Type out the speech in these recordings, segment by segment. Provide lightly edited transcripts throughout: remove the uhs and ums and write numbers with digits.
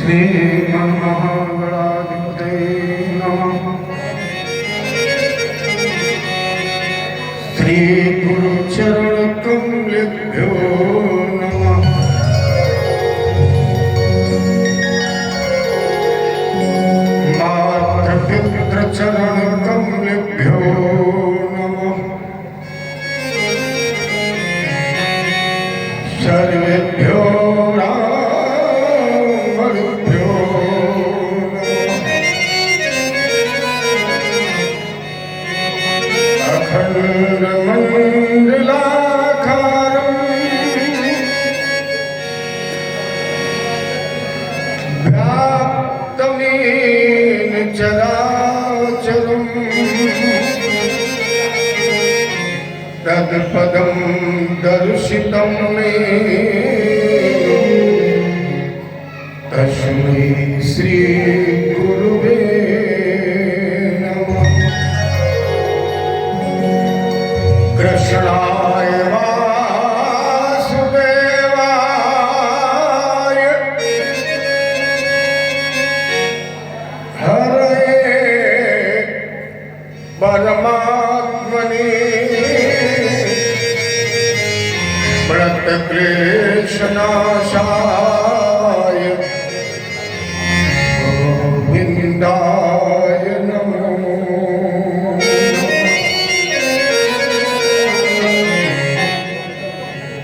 श्रीमन्महागणाधिपतये नमः। श्रीगुरुचरणकमलेभ्यो नमः। मातृपितृचरणकमलेभ्यो नमः। सर्वेभ्यो चराचरम् तत्पदं दर्शितं मे तस्मै श्री गुरुवे नमः। कृष्णाय वासुदेवाय परमात्मने व्रतक्लेशनाशाय गोविन्दाय नमो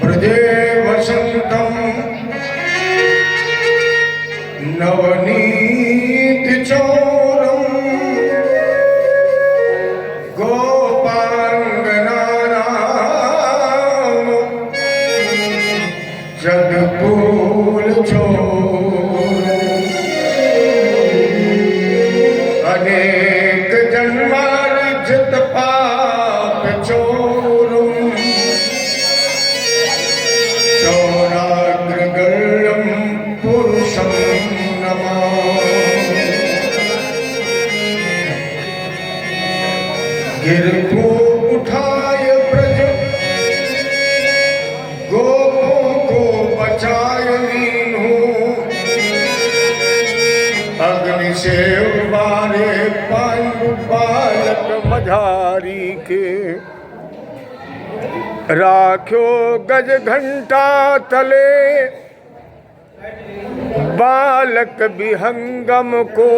व्रजे वसन्तं नवनीतिचौरम् जगपूल अनेक जन्मार्जित पाप चोरुम चौराग्रगण्यं पुरुषं नमामि। गिरको उठाय ब्रज गोपों को बचाय लीन्हू अग्नि से उबारे पांडु बालक मझारी के राख्यो गज घंटा तले बालक विहंगम को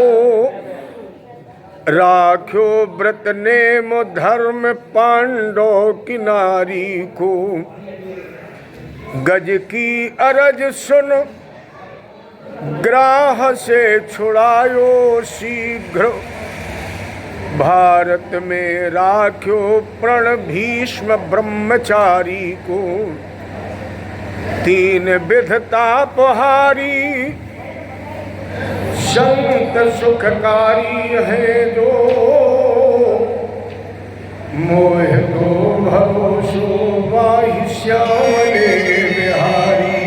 राख्यो व्रत नेम धर्म पांडव की नारी को गज की अरज सुन ग्राह से छुड़ायो शीघ्र भारत में राख्यो प्रण भीष्म ब्रह्मचारी को तीन विधता पहारी संत सुखकारी है जो मोह दो भरोसो वाहि श्यामले बिहारी।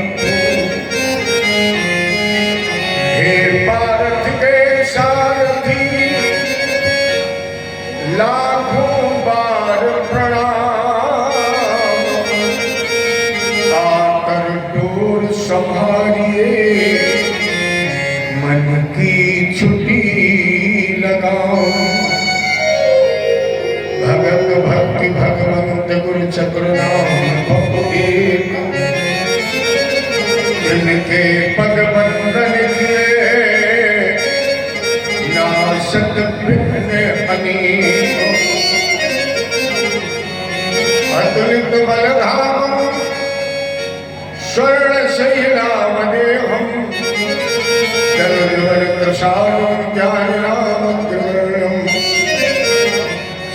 हे पारथ के सारथी लाखों बार प्रणाम आकर डोर संभालिए मन की छुट्टी लगाओ। भगत भक्ति भगवंत गुरु चक्रनाम इनके पग बंधन किए नाशक विघ्न अनेक अतुलित बलधाम स्वर्ण शैलाम देहम प्रसादं ज्ञाननामग्रगण्यं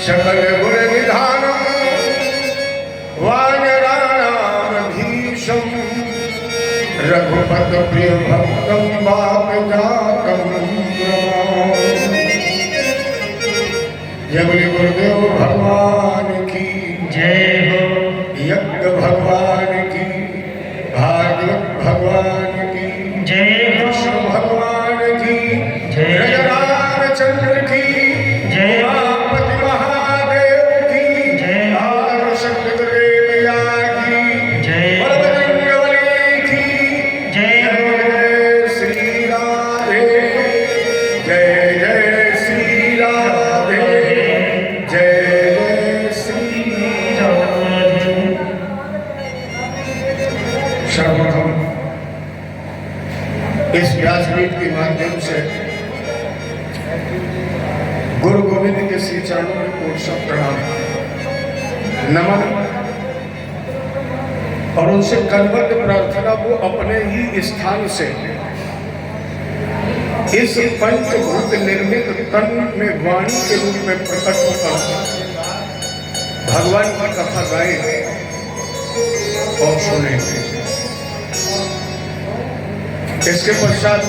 सकल गुण निधानं वानराणां धीशं रघुपत प्रिय भक्तं वापजातं जय बोले गुरुदेव भगवान की जय हो। यज्ञ भगवान की भागवत भगवान की जय हो। कृष्ण भगवान की जय। रामचंद्र की जय। पति महादेव की जय। शक्ति देविया की जय। बजरंगबली की जय। श्री राम सर्वप्रथम इस व्यासपीठ के माध्यम से गुरु गोविंद के श्री चरणों में कोटि शत प्रणाम नमन और उनसे करबद्ध प्रार्थना वो अपने ही स्थान से इस पंचभूत निर्मित तन में वाणी के रूप में प्रकट होकर भगवान की कथा गाए और सुने। इसके पश्चात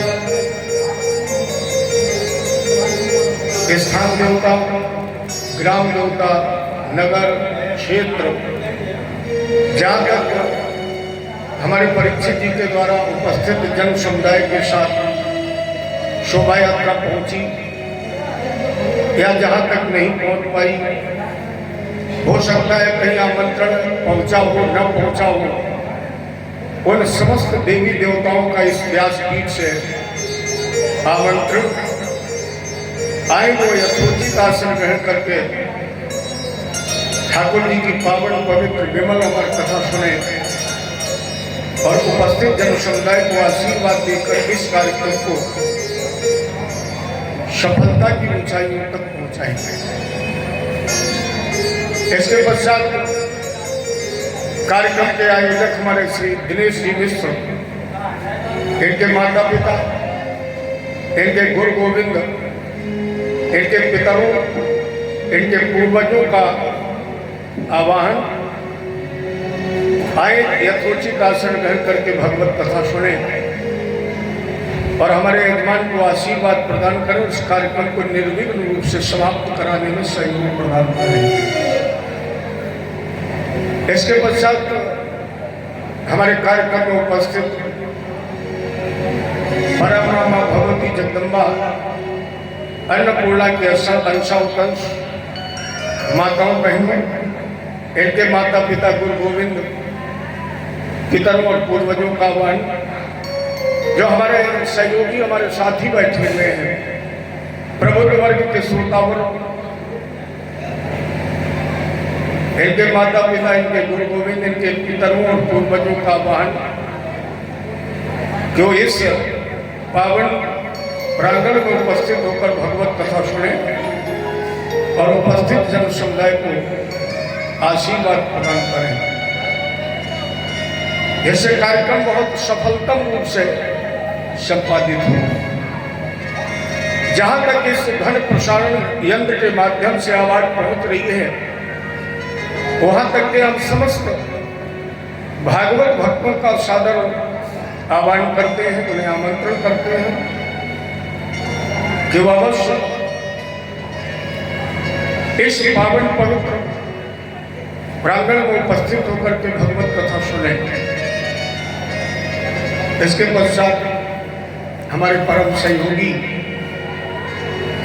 स्थान देवता, ग्राम देवता, नगर क्षेत्र जहाँ तक हमारे परीक्षित जी के द्वारा उपस्थित जन समुदाय के साथ शोभा यात्रा पहुंची या जहाँ तक नहीं पहुंच पाई, हो सकता है कहीं आमंत्रण पहुंचा हो न पहुंचा हो, उन समस्त देवी देवताओं का इस व्यासपीठ से आमंत्रण आए वो यथोचित आसन ग्रहण करके ठाकुर जी की पावन पवित्र विमल अमर कथा सुने और उपस्थित जन समुदाय को आशीर्वाद देकर इस कार्यक्रम को सफलता की ऊंचाइयों तक पहुंचाएंगे। इसके पश्चात कार्यक्रम के आयोजक हमारे श्री दिनेश जी मिश्र, इनके माता पिता, इनके गुरु गोविंद, इनके पितरों, इनके पूर्वजों का आवाहन आए यथोचित आसन ग्रहण करके भगवत कथा सुने और हमारे यजमान को आशीर्वाद प्रदान करें, उस कार्यक्रम को निर्विघ्न रूप से समाप्त कराने में सहयोग प्रदान करें। इसके पश्चात हमारे कार्यक्रम में उपस्थित परमरामा भगवती जगदम्बा अन्नपूर्णा के अंशावतंश माताओं बहनों, इनके माता पिता गुरु गोविंद, पितरों और पूर्वजों का आह्वान, जो हमारे सहयोगी हमारे साथी बैठे हुए हैं, प्रबुद्ध वर्ग के श्रोतावर, इनके माता पिता, इनके गुरु गोविंद, इनके पितरों और पूर्वजों का आह्वान, जो इस पावन प्रांगण में उपस्थित होकर भगवत कथा सुने और उपस्थित जन समुदाय को आशीर्वाद प्रदान करें। ऐसे कार्यक्रम बहुत सफलतम रूप से संपादित हो। जहां तक इस धन प्रसारण यंत्र के माध्यम से आवाज पहुंच रही है, वहां तक के हम समस्त भागवत भक्तों का सादर आह्वान करते हैं, उन्हें आमंत्रण करते हैं कि वह अवश्य इस पावन पवित्र प्रांगण में उपस्थित होकर के भगवत कथा सुने। इसके पश्चात हमारे परम सहयोगी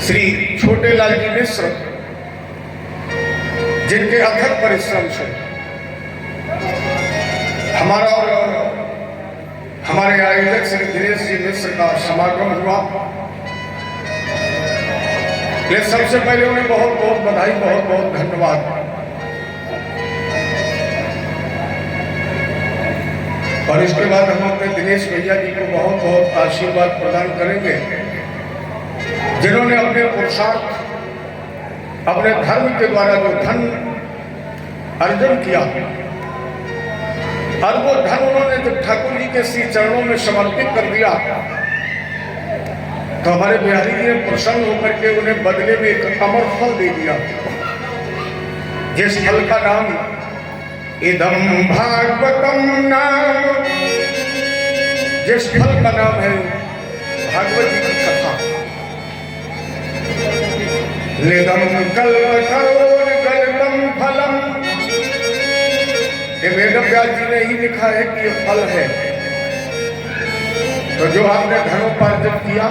श्री छोटे लाल जी मिश्र, जिनके अथक परिश्रम से हमारा और हमारे आयोजक श्री दिनेश जी मिश्र का समागम हुआ, ये सबसे पहले उन्हें बहुत बहुत बधाई, बहुत बहुत धन्यवाद। और इसके बाद हम अपने दिनेश भैया जी को बहुत बहुत आशीर्वाद प्रदान करेंगे, जिन्होंने अपने पुरुषार्थ, अपने धर्म के द्वारा जो धन अर्जन किया और वो धन उन्होंने जब ठाकुर जी के श्री चरणों में समर्पित कर दिया, तो हमारे बिहारी जी ने प्रसन्न होकर के उन्हें बदले में एक अमर फल दे दिया, जिस फल का नाम इदम भागवतम नाम, जिस फल का नाम है भागवत जी की कथा। निदम कल्पतरोर गलतम फलम, ये वेद व्यास जी ने ही लिखा है कि ये फल है। तो जो आपने धनोपार्जन किया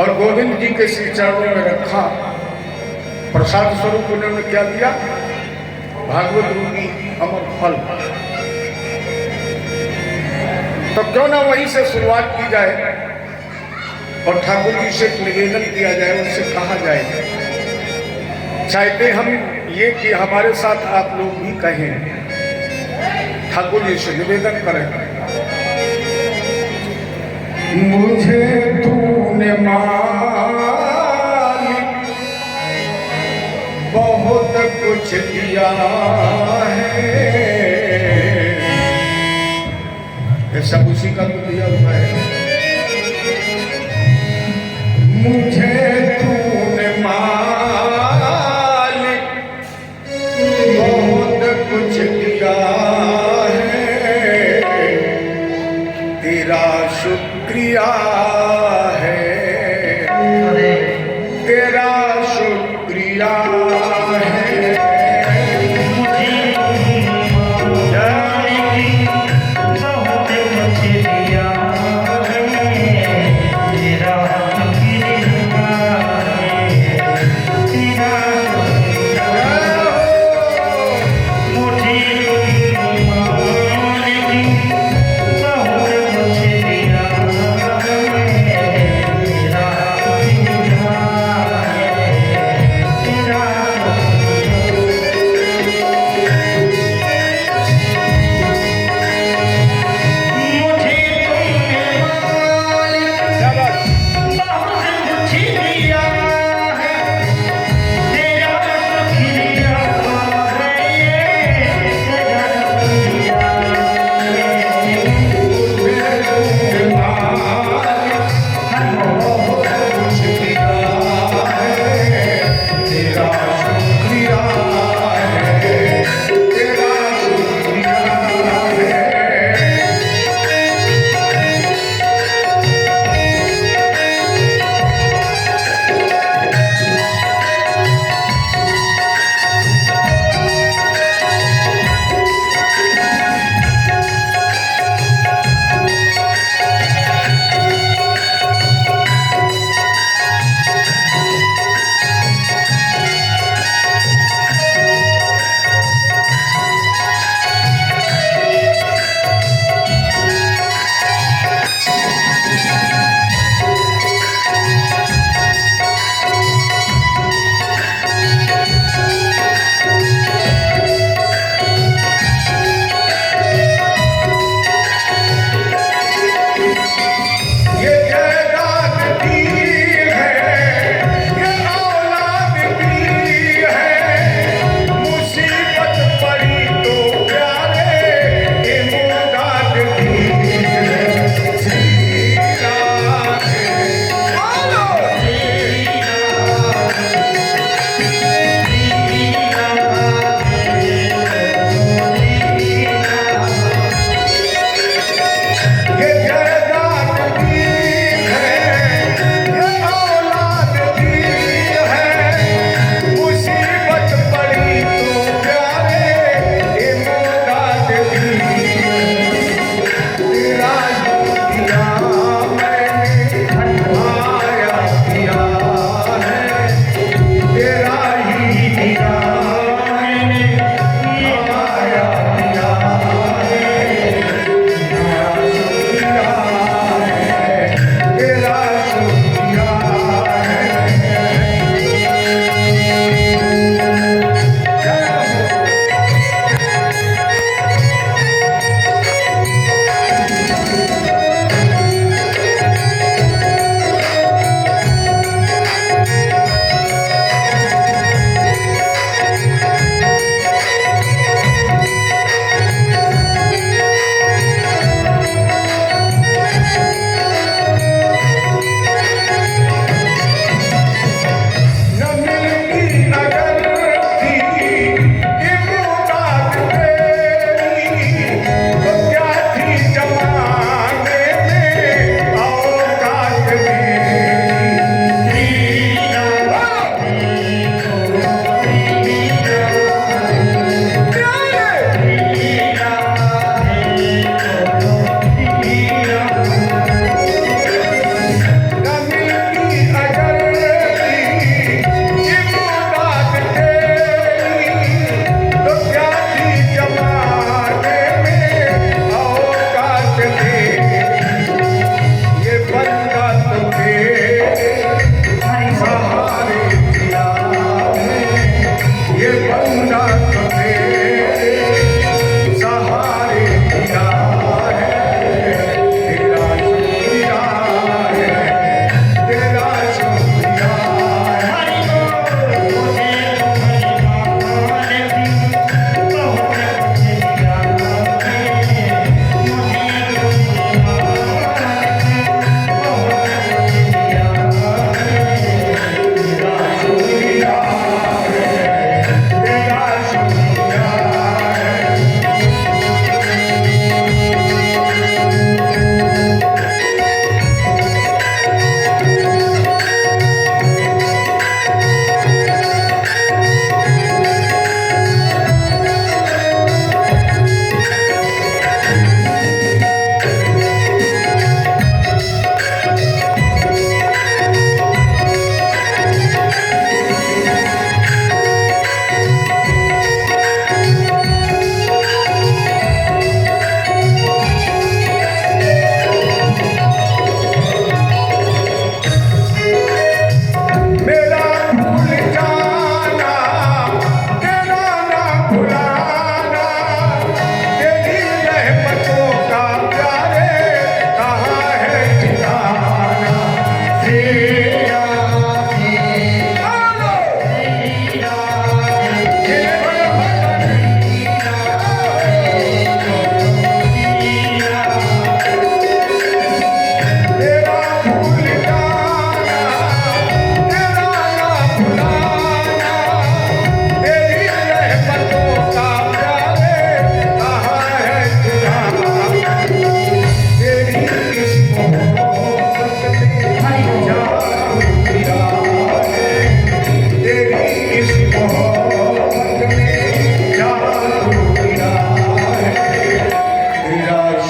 और गोविंद जी के श्री चरणों में रखा, प्रसाद स्वरूप उन्होंने क्या दिया? भागवत रूपी अमर फल। तो क्यों ना वहीं से शुरुआत की जाए और ठाकुर जी से निवेदन किया जाए, उनसे कहा जाए, चाहते हम ये कि हमारे साथ आप लोग भी कहें, ठाकुर जी से निवेदन करें, मुझे तूने मालिक बहुत कुछ दिया है, ये सब उसी का तो दिया हुआ है। मुझे तूने मालिक बहुत कुछ दिया है, तेरा शुक्रिया है, तेरा शुक्रिया है।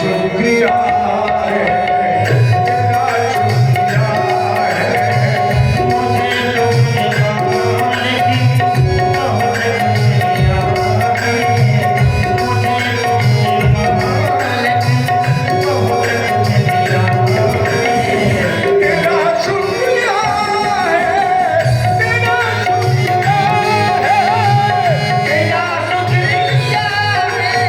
शुक्रिया है, तेरा शुक्रिया है। मुझे तुमने कमाल की बहुत दुनिया है, मुझे तुमने कमाल की बहुत दुनिया है। तेरा शुक्रिया है, तेरा शुक्रिया है, तेरा शुक्रिया है।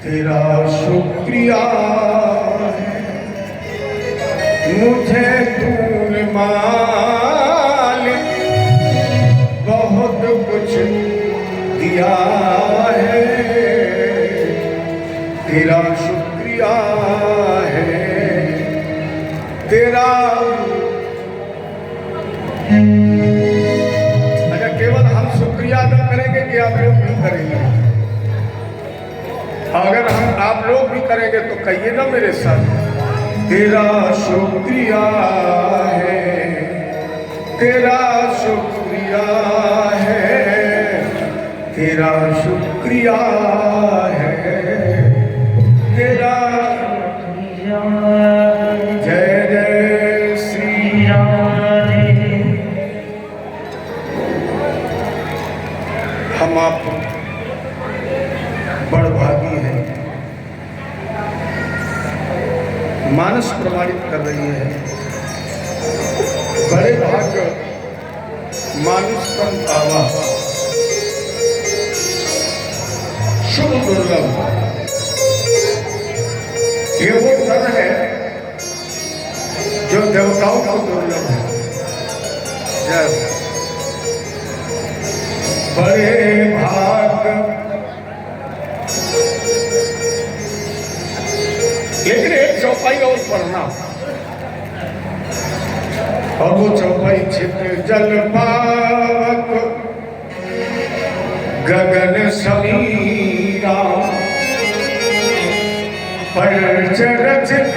तेरा शुक्रिया है, मुझे तूने मालिक बहुत कुछ दिया है। तेरा शुक्रिया है, तेरा। अच्छा, केवल हम शुक्रिया अदा करेंगे कि आप लोग भी करेंगे? अगर हम आप लोग भी करेंगे तो कहिए ना मेरे साथ, तेरा शुक्रिया है, तेरा शुक्रिया है, तेरा शुक्रिया है, तेरा शुक्रिया। जय जय श्री राधे। हम आप बड़भागी है, मानस प्रमाणित कर रही है। बड़े भाग्य मानुष तन पावा, शुभ दुर्लभ। ये वो धन है जो देवताओं को दुर्लभ है। जय बड़े भाग्य। लेकिन एक चौपाई और पढ़ना, और वो चौपाई छिप जल पावक गगन समीरा, पर्च रचित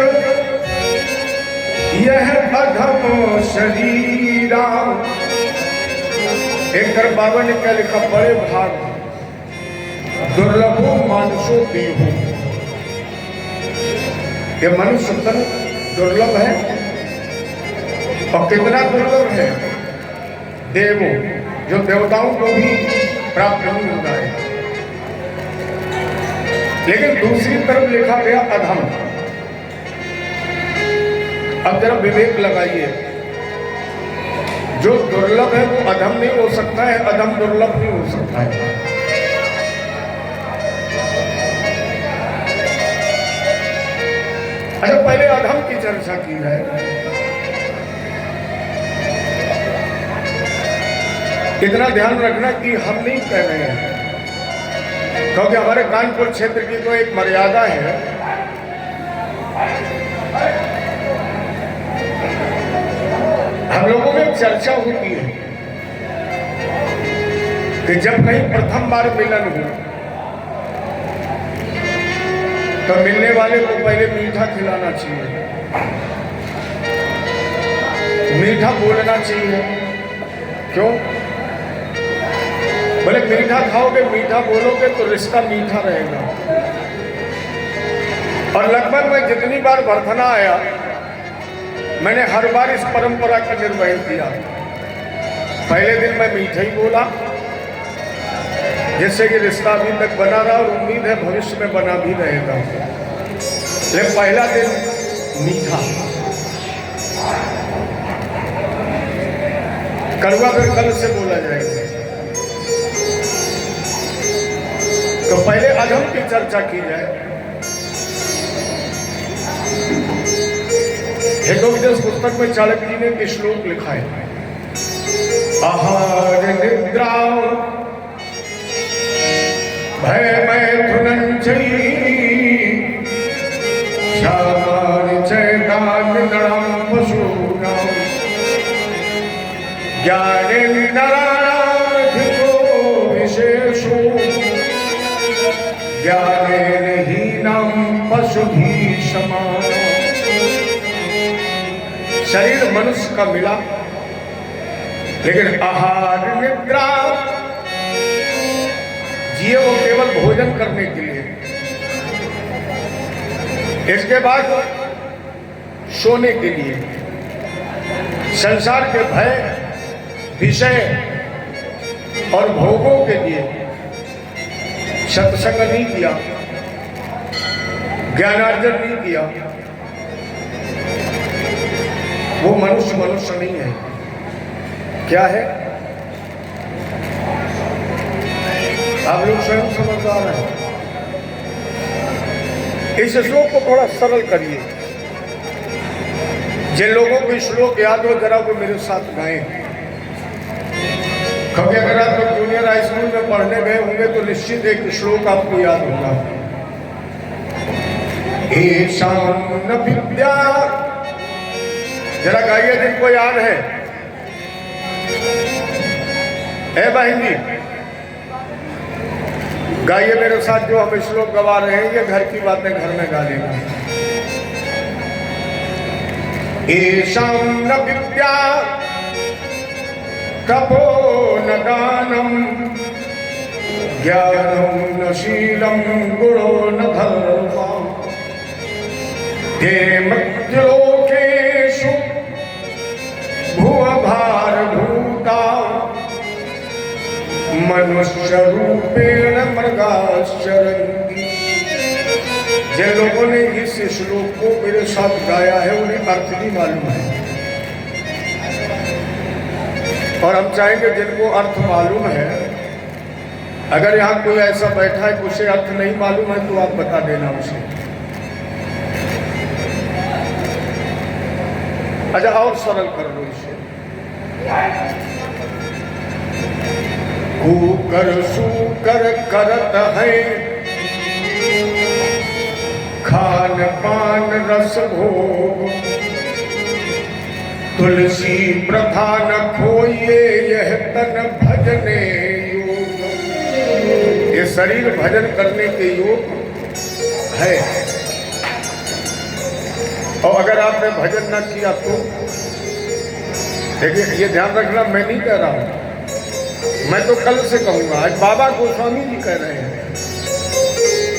यह अधम शरीरा। एक बाबा ने क्या लिखा, बड़े भाग दुर्लभो मानुषो देहो। ये मनुष्य तन दुर्लभ है, और कितना दुर्लभ है देवो, जो देवताओं को भी प्राप्त नहीं होता है। लेकिन दूसरी तरफ लिखा गया अधम। अब जरा विवेक लगाइए, जो दुर्लभ है वो अधम नहीं हो सकता है, अधम दुर्लभ नहीं हो सकता है। अच्छा, पहले अधम की चर्चा की है। इतना ध्यान रखना कि हम नहीं कह रहे हैं, क्योंकि हमारे कानपुर क्षेत्र की तो एक मर्यादा है। हम लोगों में चर्चा होती है कि जब कहीं प्रथम बार मिलन हो तो मिलने वाले को पहले मीठा खिलाना चाहिए, मीठा बोलना चाहिए। क्यों? बोले मीठा खाओगे, मीठा बोलोगे तो रिश्ता मीठा रहेगा। और लगभग मैं जितनी बार बरथना आया, मैंने हर बार इस परंपरा का निर्वहन किया। पहले दिन मैं मीठा ही बोला, जिससे कि रिश्ता अभी तक बना रहा और उम्मीद है भविष्य में बना भी रहेगा। लेकिन पहला दिन मीठा, कड़वा फिर कल से बोला जाएगा। तो पहले अधम की चर्चा की जाए। हितोपदेश पुस्तक में चाणक्य जी ने एक श्लोक लिखा है, आहार निद्रा भय मैथुनं श्यामानि चैतान्यनृणां पशूनां ज्ञानेन्द्रियाणामधिको विशेषो ज्ञानेन हीनं पशुभिः समानम्। शरीर मनुष्य का मिला, लेकिन आहार निद्रा जिए वो केवल भोजन करने के लिए, इसके बाद सोने के लिए। संसार के भय, विषय और भोगों के लिए सत्संग नहीं किया, ज्ञानार्जन नहीं किया, वो मनुष्य मनुष्य नहीं है। क्या है? आप लोग स्वयं समझदार हैं। इस श्लोक को थोड़ा सरल करिए। जिन लोगों को श्लोक याद हो जरा वो मेरे साथ गाएं। कभी अगर आप लोग जूनियर हाई स्कूल में पढ़ने गए होंगे तो निश्चित एक श्लोक आपको याद होगा, ईशान विद्या। जरा गाइए जिनको याद है। बहन जी गाइए मेरे साथ, जो हम श्लोक गवा रहे हैं ये घर की बातें घर में गा लेंगे। ईशान न विद्या तपो न दानम ज्ञानम न शीलम गुणो न धर्मम् ते मृत्युलोकेषु भुवभारभूता मनुष्य रूपेण मृगाश्चरन्ति। जिन लोगों ने इस श्लोक को मेरे साथ गाया है उन्हें अर्थ भी मालूम है, और हम चाहेंगे जिनको अर्थ मालूम है, अगर यहाँ कोई ऐसा बैठा है उसे अर्थ नहीं मालूम है तो आप बता देना उसे। अच्छा और सरल कर लो इसे। कूकर सूकर करत है खान पान रस भोग, तुलसी प्रथा न खोइए यह तन भजने योग। ये शरीर भजन करने के योग है, और अगर आपने भजन न किया तो देखिए, ये ध्यान रखना, मैं नहीं कह रहा हूं, मैं तो कल से कहूंगा। आज बाबा गोस्वामी जी कह रहे हैं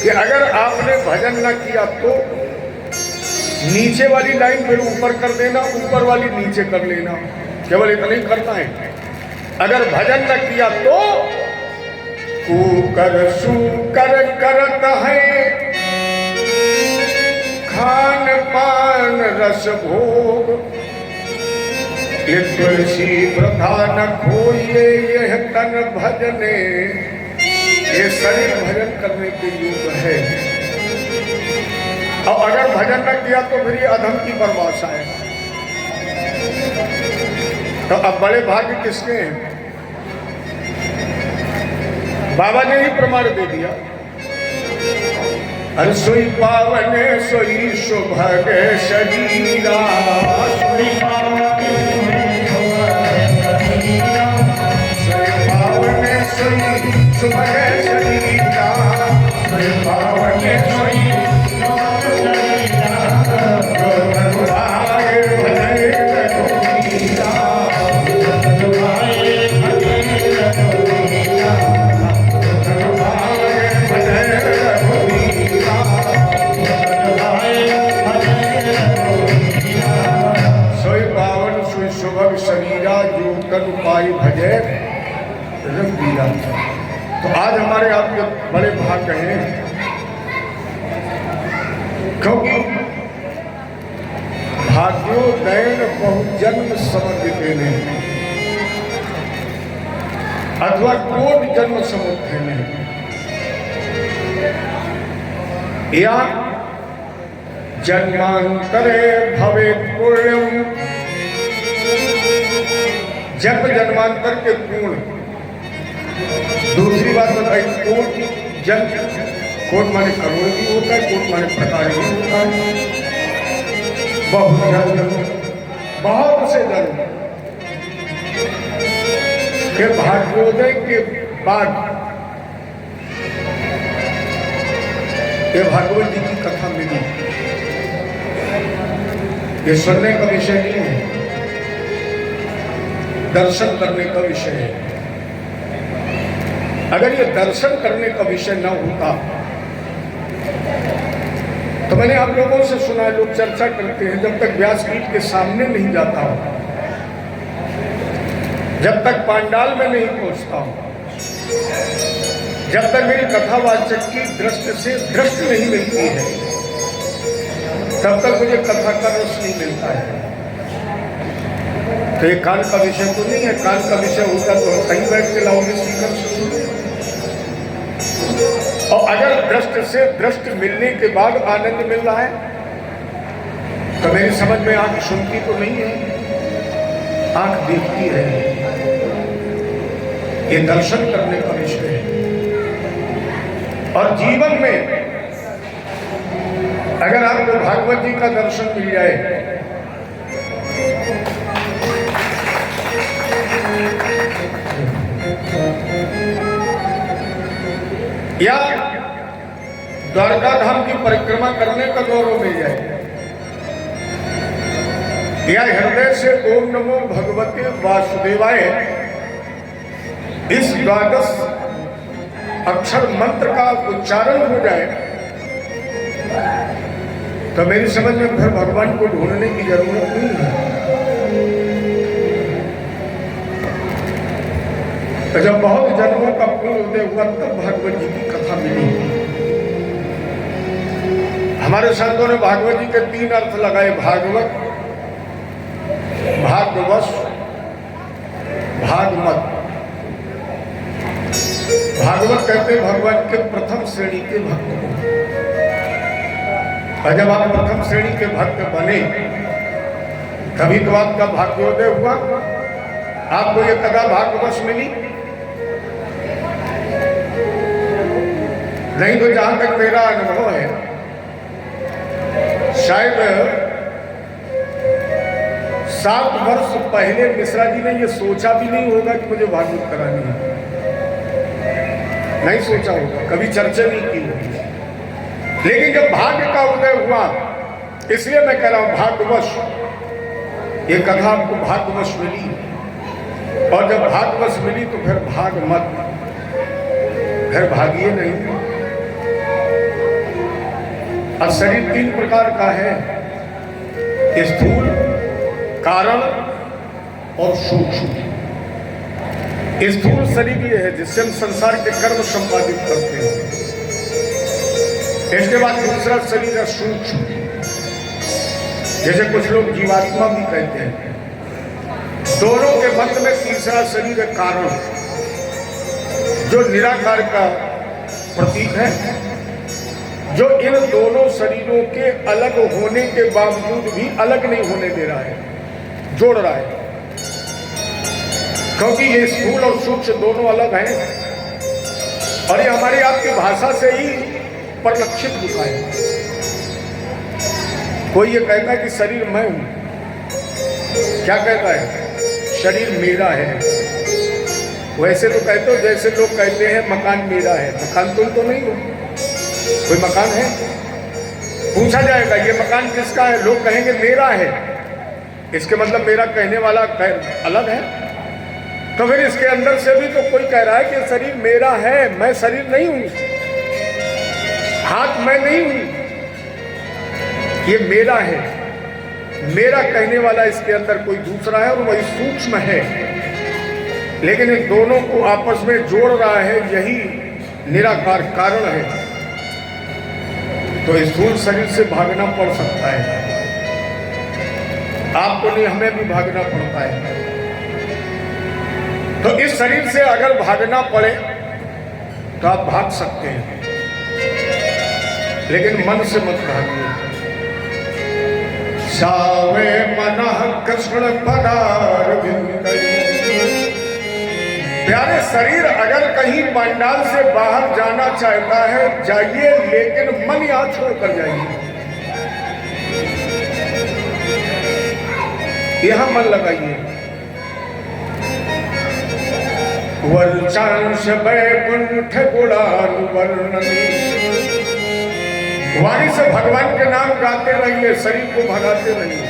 कि अगर आपने भजन न किया तो नीचे वाली लाइन फिर ऊपर कर देना, ऊपर वाली नीचे कर लेना, केवल इतना ही करना है। अगर भजन न किया तो कूकर सूकर करत है खान पान रस भोग, तुलसी प्रथा न खोइए यह तन भजने। ये शरीर भजन करने के योग है, और अगर भजन न किया तो फिर ये अधम की परिभाषा है। तो अब बड़े भाग्य किसके हैं? बाबा ने ही प्रमाण दे दिया, अरे सोई पावन सोई सुभग शरीरा, सोई पावन सुभग शरीरा, सोई पावन सोई पाई भजे रंगीला। तो आज हमारे आपके बड़े भाग्य हैं, क्योंकि भाग्योदयन बहुजन्म समर्पित ने अथवा कोटि जन्म समुद्र ने या जन्मांतरे भवेत् पुण्यम, जन्म जन्मांतर के पूर्ण। दूसरी बात बताई कोट जन्म, कोट माने करोड़ भी होता है, कोट माने प्रकार भी होता है। बहुत जन्म, बहुत से जन्म के भाग्योदय के बाद ये भागवत जी की कथा मिली। ये सुनने का विषय नहीं है, दर्शन करने का विषय है। अगर ये दर्शन करने का विषय न होता तो मैंने आप लोगों से सुना है, लोग चर्चा करते हैं जब तक व्यासपीठ के सामने नहीं जाता हूं, जब तक पांडाल में नहीं पहुंचता हूं, जब तक मेरी कथावाचक की दृष्टि से दृष्टि नहीं मिलती है, तब तक मुझे कथा का रस नहीं मिलता है। तो ये काल का विषय तो नहीं है, काल का विषय होता तो हम कहीं बैठ के लाओगे स्पीकर से सुने। और अगर दृष्टि से दृष्टि मिलने के बाद आनंद मिल रहा है तो मेरी समझ में आंख सुनती तो नहीं है, आंख देखती है। ये दर्शन करने का विषय है। और जीवन में अगर आपको भागवत जी का दर्शन मिल जाए, या द्वारका धाम की परिक्रमा करने का गौरव मिल जाए, या हृदय से ओम नमो भगवते वासुदेवाय इस द्वादश अक्षर मंत्र का उच्चारण हो जाए, तो मेरी समझ में फिर भगवान को ढूंढने की जरूरत नहीं है। तो जब बहुत जन्मों का पूर्ण उदय हुआ तब भागवत जी की कथा मिली। हमारे संतों ने भागवत जी के 3 अर्थ लगाए, भागवत, भागवश, भागमत। भागवत कहते भगवान के प्रथम श्रेणी के भक्त को। और जब आप प्रथम श्रेणी के भक्त बने तभी तो आपका भाग्योदय हुआ। आपको ये कदा भाग्यवश मिली नहीं। तो जहां तक मेरा अनुभव है, शायद 7 वर्ष पहले मिश्रा जी ने ये सोचा भी नहीं होगा कि मुझे भागवत करानी है। नहीं सोचा होगा, कभी चर्चा नहीं की होगी। लेकिन जब भाग्य का उदय हुआ, इसलिए मैं कह रहा हूं भाग्यवश, ये कथा आपको भाग्यवश मिली। और जब भाग्यवश मिली तो फिर भाग मत, फिर भागिए नहीं। अब शरीर 3 प्रकार का है, स्थूल, कारण और सूक्ष्म। स्थूल शरीर ये है जिससे हम संसार के कर्म संपादित करते हैं। इसके बाद दूसरा शरीर है सूक्ष्म, जैसे कुछ लोग जीवात्मा भी कहते हैं। दोनों के मध्य में तीसरा शरीर है कारण, जो निराकार का प्रतीक है, जो इन दोनों शरीरों के अलग होने के बावजूद भी अलग नहीं होने दे रहा है, जोड़ रहा है। क्योंकि ये स्थूल और सूक्ष्म दोनों अलग हैं और ये हमारी आपकी भाषा से ही परिलक्षित होता है। कोई ये कहता है कि शरीर मैं हूं, क्या कहता है? शरीर मेरा है। वैसे तो कहते हो जैसे लोग कहते हैं मकान मेरा है। मकान तुम तो नहीं हो, कोई मकान है? पूछा जाएगा ये मकान किसका है, लोग कहेंगे मेरा है। इसके मतलब मेरा कहने वाला अलग है। तो फिर इसके अंदर से भी तो कोई कह रहा है कि शरीर मेरा है, मैं शरीर नहीं हूं, हाथ मैं नहीं हूं, ये मेरा है। मेरा कहने वाला इसके अंदर कोई दूसरा है और वही सूक्ष्म है। लेकिन इन दोनों को आपस में जोड़ रहा है यही निराकार कारण है। तो स्थूल शरीर से भागना पड़ सकता है, आपको नहीं, हमें भी भागना पड़ता है। तो इस शरीर से अगर भागना पड़े तो आप भाग सकते हैं, लेकिन मन से मत भागिए। सावे मनः कृष्ण पदारविंद। प्यारे, शरीर अगर कहीं पंडाल से बाहर जाना चाहता है जाइए, लेकिन मन यहां छोड़कर जाइए। यहां मन लगाइए। वर्चांश वैकुंठ गुणानुवर्णनी। वाणी से भगवान के नाम गाते रहिए, शरीर को भगाते रहिए।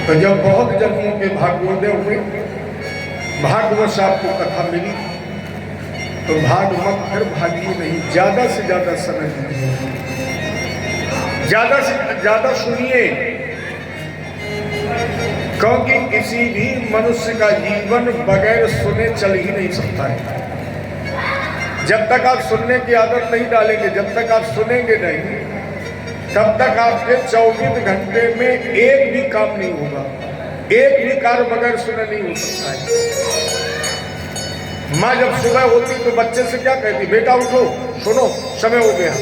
तो जब बहुत जन्मों के भाग्योदय हुए, भाग्यवश आपको कथा मिली, तो भाग मत फिर भागिए नहीं, ज्यादा से ज्यादा समय दीजिए, ज्यादा से ज्यादा सुनिए, क्योंकि किसी भी मनुष्य का जीवन बगैर सुने चल ही नहीं सकता है। जब तक आप सुनने की आदत नहीं डालेंगे, जब तक आप सुनेंगे नहीं, तब तक आपके 24 घंटे में एक भी काम नहीं होगा, एक भी कार्य बगैर सुने नहीं हो सकता है। माँ जब सुबह होती तो बच्चे से क्या कहती, बेटा उठो, सुनो, समय हो गया।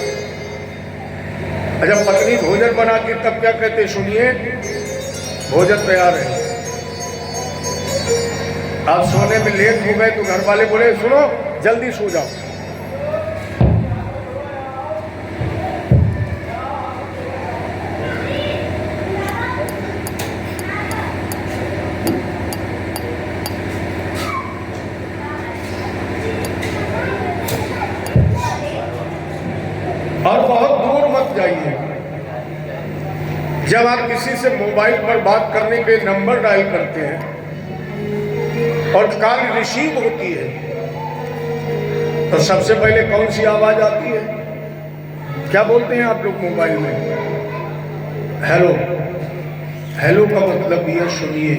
जब पत्नी भोजन बनाती तब क्या कहते, सुनिए, भोजन तैयार है। आप सोने में लेट हो गए तो घर वाले बोले, सुनो, जल्दी सो जाओ। और बहुत दूर मत जाइए। जब आप किसी से मोबाइल पर बात करने के नंबर डायल करते हैं और कॉल रिसीव होती है, तो सबसे पहले कौन सी आवाज आती है? क्या बोलते हैं आप लोग मोबाइल में? हेलो। हेलो का मतलब यह सुनिए।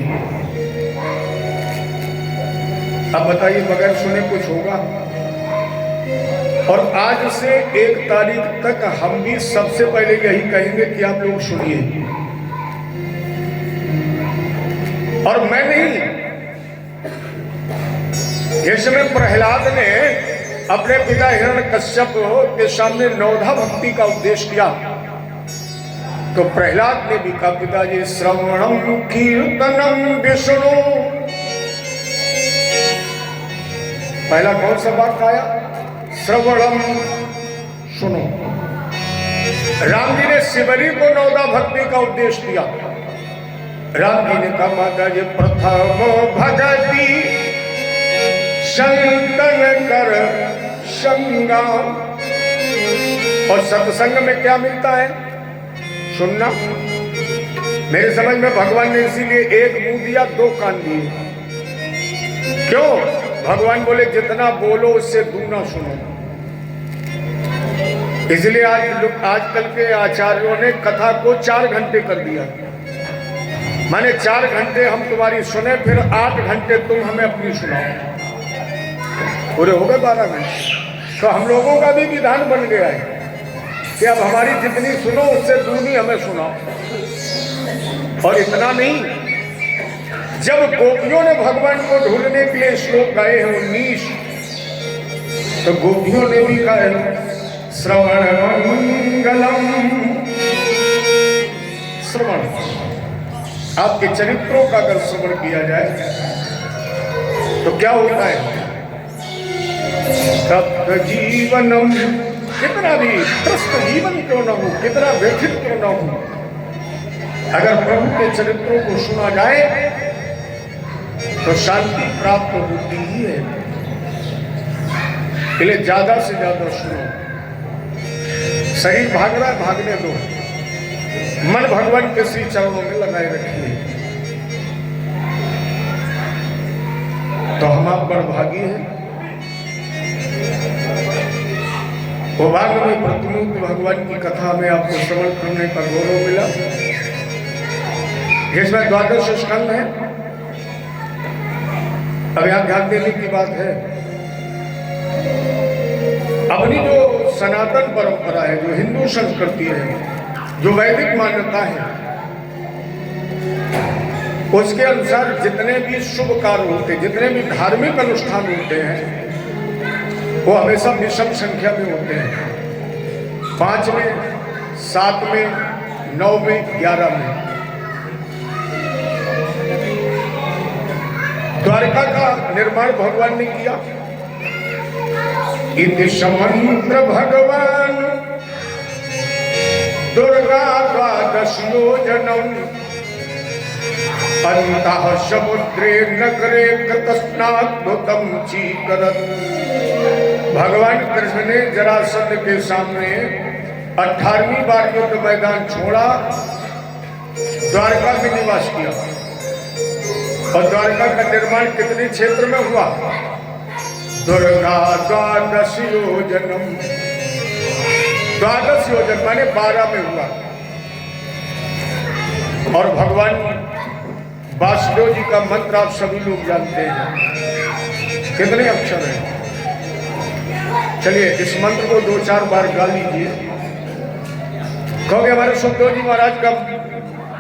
अब बताइए, बगैर सुने कुछ होगा? और आज से 1 तारीख तक हम भी सबसे पहले यही कहेंगे कि आप लोग सुनिए। और मैं नहीं, जिसमें प्रहलाद ने अपने पिता हिरण्यकश्यप के सामने नवधा भक्ति का उपदेश किया, तो प्रहलाद ने भी कहा, पिताजी श्रवणम कीर्तनम विष्णु। पहला कौन सा बात आया? श्रवणम, सुनो। राम जी ने शिवरी को नवधा भक्ति का उपदेश दिया। राम जी ने कहा, माता जी प्रथम भगति संतन कर संगम। और सत्संग में क्या मिलता है? सुनना। मेरे समझ में भगवान ने इसीलिए 1 मुंह दिया, 2 कान दिए। क्यों? भगवान बोले जितना बोलो उससे दूना सुनो। इसलिए आजकल के आचार्यों ने कथा को 4 घंटे कर दिया। माने 4 घंटे हम तुम्हारी सुने, फिर 8 घंटे तुम हमें अपनी सुनाओ। पूरे हो गए 12 घंटे। तो हम लोगों का भी विधान बन गया है कि अब हमारी जितनी सुनो उससे दूनी हमें सुनाओ। और इतना नहीं, जब गोपियों ने भगवान को ढूंढने के लिए श्लोक गाए हैं 19, तो गोपियों ने भी गाए श्रवण मंगलम। श्रवण, आपके चरित्रों का अगर श्रवण किया जाए तो क्या होता है? तप्त जीवनम, कितना भी त्रस्त जीवन क्यों न हो, कितना व्यथित क्यों न हो, अगर प्रभु के चरित्रों को सुना जाए तो शांति प्राप्त होती ही है। इसलिए ज्यादा से ज्यादा सुनो। शरीर भाग रहा है, भागने दो। मन भगवान के श्री चरणों में लगाए रखिए। तो हम आप बड़भागी हैं। वो भाग में प्रतिमुख भगवान की कथा में आपको श्रवण करने का गौरव मिला, जिसमें 12 स्कंद है। अब यहां ध्यान देने की बात है, अपनी जो सनातन परंपरा है, जो हिंदू संस्कृति है, जो वैदिक मान्यता है, उसके अनुसार जितने भी शुभ कार्य होते, जितने भी धार्मिक अनुष्ठान होते हैं, वो हमेशा विषम संख्या में होते हैं, 5 में, 7 में, 9 में, 11 में। द्वारका का निर्माण भगवान ने किया। इति समंत्र भगवान दुर्गा द्वादश योजनम अंतः समुद्रे नगरे कृतस्नाद्भुतम चीकरत। भगवान कृष्ण ने जरासंध के सामने 18वीं बार युद्ध मैदान छोड़ा, द्वारका में निवास किया। और द्वारका का निर्माण कितने क्षेत्र में हुआ? दुर्गा द्वादश योजनम, 12 योजन माने 12 में हुआ। और भगवान वासुदेव जी का मंत्र आप सभी लोग जानते हैं, कितने अक्षर हैं? चलिए इस मंत्र को 2-4 बार गा लीजिए। कहोगे हमारे सुखदेव जी महाराज का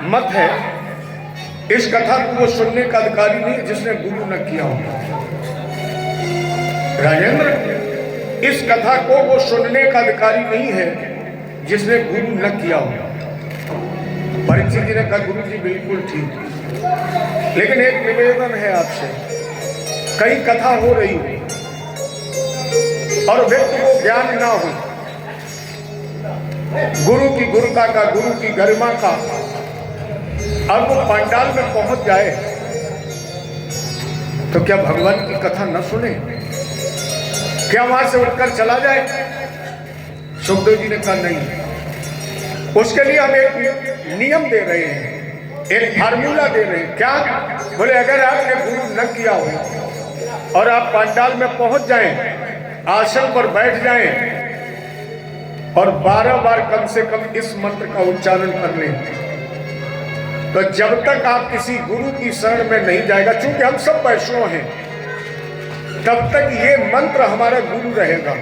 मत है, इस कथा को वो सुनने का अधिकारी नहीं जिसने गुरु न किया हो। राजेंद्र, इस कथा को वो सुनने का अधिकारी नहीं है जिसने गुरु न किया हो। परीक्षित जी ने कहा गुरु जी बिल्कुल ठीक, लेकिन एक निवेदन है आपसे, कई कथा हो रही हो और व्यक्ति को ज्ञान ना हो गुरु की गुरुता का, गुरु की गरिमा का, अब वो पंडाल में पहुंच जाए तो क्या भगवान की कथा न सुने? क्या वहां से उठकर चला जाए? सुखदेव जी ने कहा नहीं, उसके लिए हम एक नियम दे रहे हैं, एक फार्मूला दे रहे हैं। क्या? बोले अगर आपने गुरु न किया हो और आप पंडाल में पहुंच जाएं, आसन पर बैठ जाएं और 12 बार कम से कम इस मंत्र का उच्चारण कर लें, तो जब तक आप किसी गुरु की शरण में नहीं जाएगा, चूंकि हम सब वैष्णव हैं, तब तक ये मंत्र हमारा गुरु रहेगा।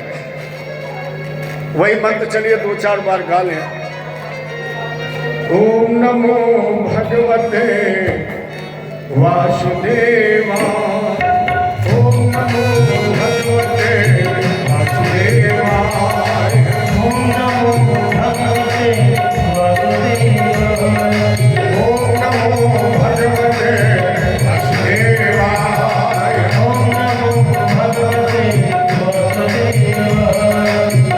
वही मंत्र चलिए 2-4 बार गा लें। ओम नमो भगवते वासुदेवा, ओम नमो भगवते वासुदेवाय, ओम नमो भगवते वासुदेवाय, ओम नमो भगवते वासुदेवाय, ओम नमो भगवते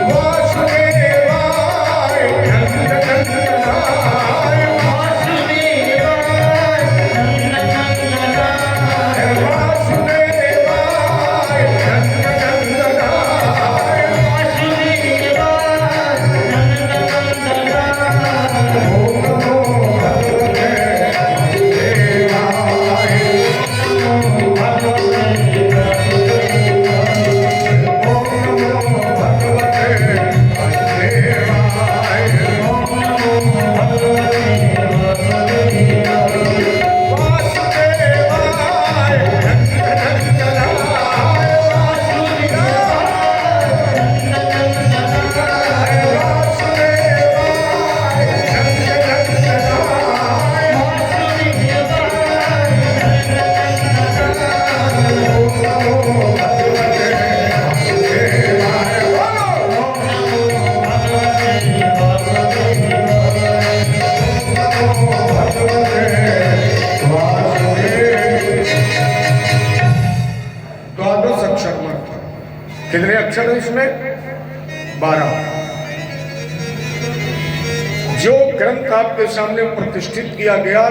वासुदेवाय, वासुदेवाय नंदनंदनाय, वासुदेवाय नंदनंदनाय, वासुदेवाय नंदनंदनाय, वासुदेवाय नंदनंदनाय, ओम नमो भगवते वासुदेवाय, ओम नमो भगवते ओम नमो भगवते वासुदेवाय, ओम नमो भगवते वासुदेवाय नंदनंदनाय, वासुदेवाय नंदनंदनाय, वासुदेवाय नंदनंदनाय, ओम नमो भगवते वासुदेवाय, ओम नमो भगवते वासुदेवाय। 12 अक्षर मंत्र। कितने अक्षर है इसमें? 12। जो ग्रंथ आपके सामने प्रतिष्ठित किया गया,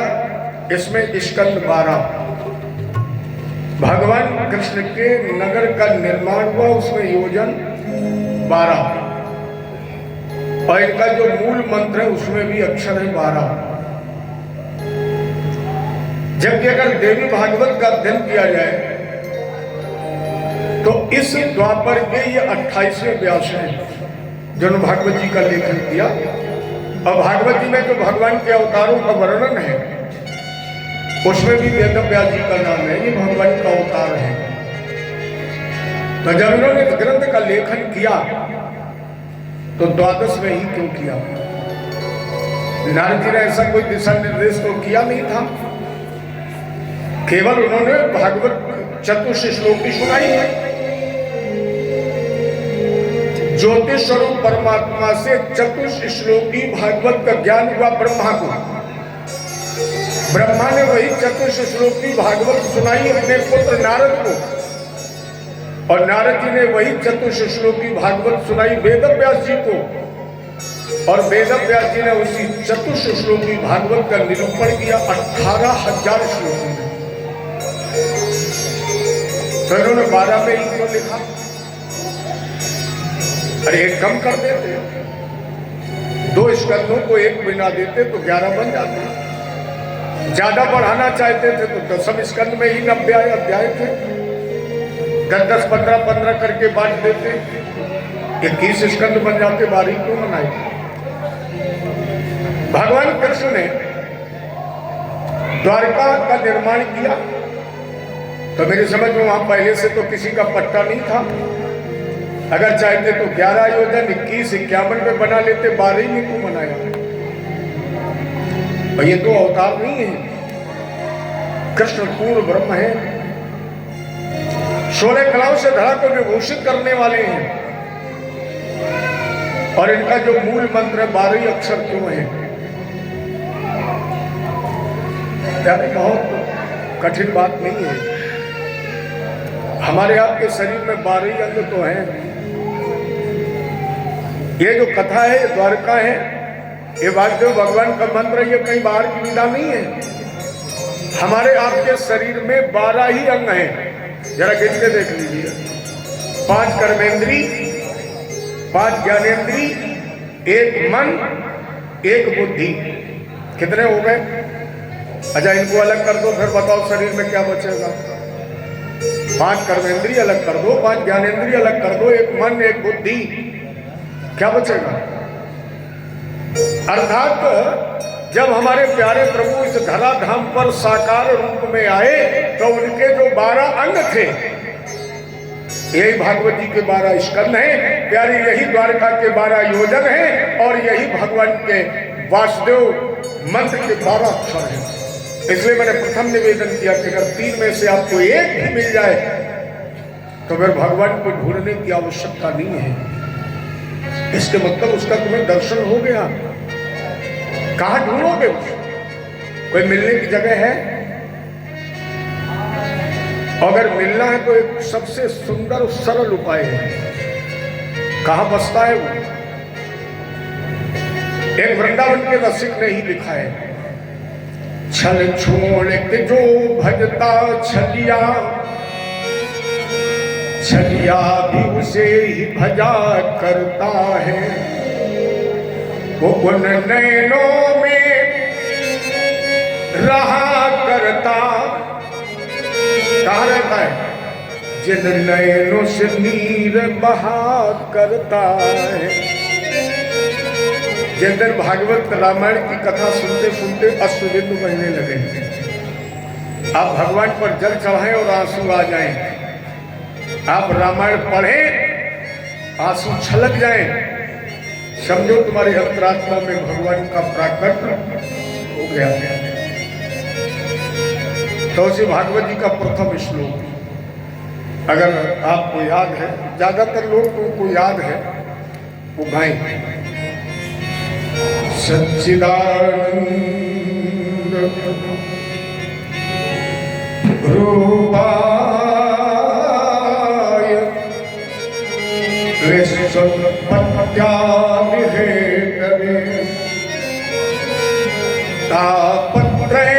इसमें स्कंद 12। भगवान कृष्ण के नगर का निर्माण हुआ, उसमें योजन 12। और इनका जो मूल मंत्र है उसमें भी अक्षर है 12। जबकि अगर देवी भागवत का अध्ययन किया जाए तो इस द्वापर के ये 28वें व्यास है जिन्होंने भागवत जी का लेखन किया। और भागवत जी में जो भगवान के अवतारों का वर्णन है उसमें भी वेद व्यास जी का नाम है, ये भगवान का अवतार है। तो जब इन्होंने इस ग्रंथ का लेखन किया तो 12 में ही क्यों किया? नारद जी ने ऐसा कोई दिशा निर्देश तो किया नहीं था, केवल उन्होंने भागवत चतुर्थ श्लोक की सुनाई है। ज्योतिष स्वरूप परमात्मा से चतुर्थ श्लोकी भागवत का ज्ञान हुआ ब्रह्मा को। ब्रह्मा ने वही चतुर्थ श्लोकी भागवत सुनाई अपने पुत्र नारद को, और नारद जी ने वही चतुर्थ श्लोकी भागवत सुनाई वेद व्यास जी को, और वेद व्यास जी ने उसी चतुर्थ श्लोकी भागवत का निरूपण किया 18,000 श्लोकों में। तो इन्होंने 12 में ही क्यों लिखा? अरे एक कम कर देते, 2 स्कंदों को 1 बिना देते तो 11 बन जाते। ज्यादा बढ़ाना चाहते थे तो 10 स्कंद में ही 90 अध्याय थे, 10-10, 15-15 करके बांट देते, 21 स्कंद बन जाते। 12 क्यों बनाए? भगवान कृष्ण ने द्वारका का निर्माण किया तो मेरी समझ में वहां पहले से तो किसी का पट्टा नहीं था। अगर चाहते तो 11 योजन 21, 51 में बना लेते, 12 में क्यों बनाया? और ये 2 अवतार नहीं है, कृष्ण पूर्ण ब्रह्म है, 16 कलाओं से धरा को विभूषित करने वाले हैं। और इनका जो मूल मंत्र है 12 अक्षर क्यों है? बहुत कठिन बात नहीं है। हमारे आपके शरीर में 12 अंग तो हैं। ये जो कथा है, ये द्वारका है, ये वासुदेव भगवान का मंत्र, ये कहीं बाहर की विधा नहीं है। हमारे आपके शरीर में 12 ही अंग हैं। जरा गिन के देख लीजिए, 5 कर्मेंद्री, 5 ज्ञानेंद्री, 1 मन, 1 बुद्धि। कितने हो गए? अच्छा, इनको अलग कर दो, फिर बताओ शरीर में क्या बचेगा। 5 कर्मेंद्री अलग कर दो, 5 ज्ञानेंद्री अलग कर दो, 1 मन, 1 बुद्धि, क्या बचेगा? अर्थात जब हमारे प्यारे प्रभु इस धराधाम पर साकार रूप में आए तो उनके जो 12 अंग थे, यही भागवत जी के 12 स्कंद हैं, प्यारी यही द्वारका के 12 योजन हैं, और यही भगवान के वासुदेव मंत्र के 12 अक्षर हैं। इसलिए मैंने प्रथम निवेदन किया कि अगर 3 में से आपको 1 भी मिल जाए तो फिर भगवान को ढूंढने की आवश्यकता नहीं है। इसके मतलब उसका तुम्हें दर्शन हो गया। कहां ढूंढोगे? कोई मिलने की जगह है? अगर मिलना है तो एक सबसे सुंदर और सरल उपाय है। कहां बसता है वो? एक वृंदावन के रसिक ने ही लिखा है, छल छोड़ के जो भजता छलिया, छलिया भी उसे ही भजा करता है। वो उन नैनों में रहा करता, कहाँ रहता है? जिन नैनों से नीर बहा करता है। जिन दिन भागवत रामायण की कथा सुनते सुनते अश्रुबिंदु बहने लगे, आप भगवान पर जल चढ़ाएं और आंसू आ जाएं। आप रामायण पढ़ें, आंसू छलक जाएं, समझो तुम्हारी अंतरात्मा में भगवान का प्राकट हो गया। तो उसी भागवत जी का प्रथम श्लोक अगर आपको याद है, ज्यादातर लोगों को याद है, वो गाएं। सच्चिदानंद रूपा तापत्रय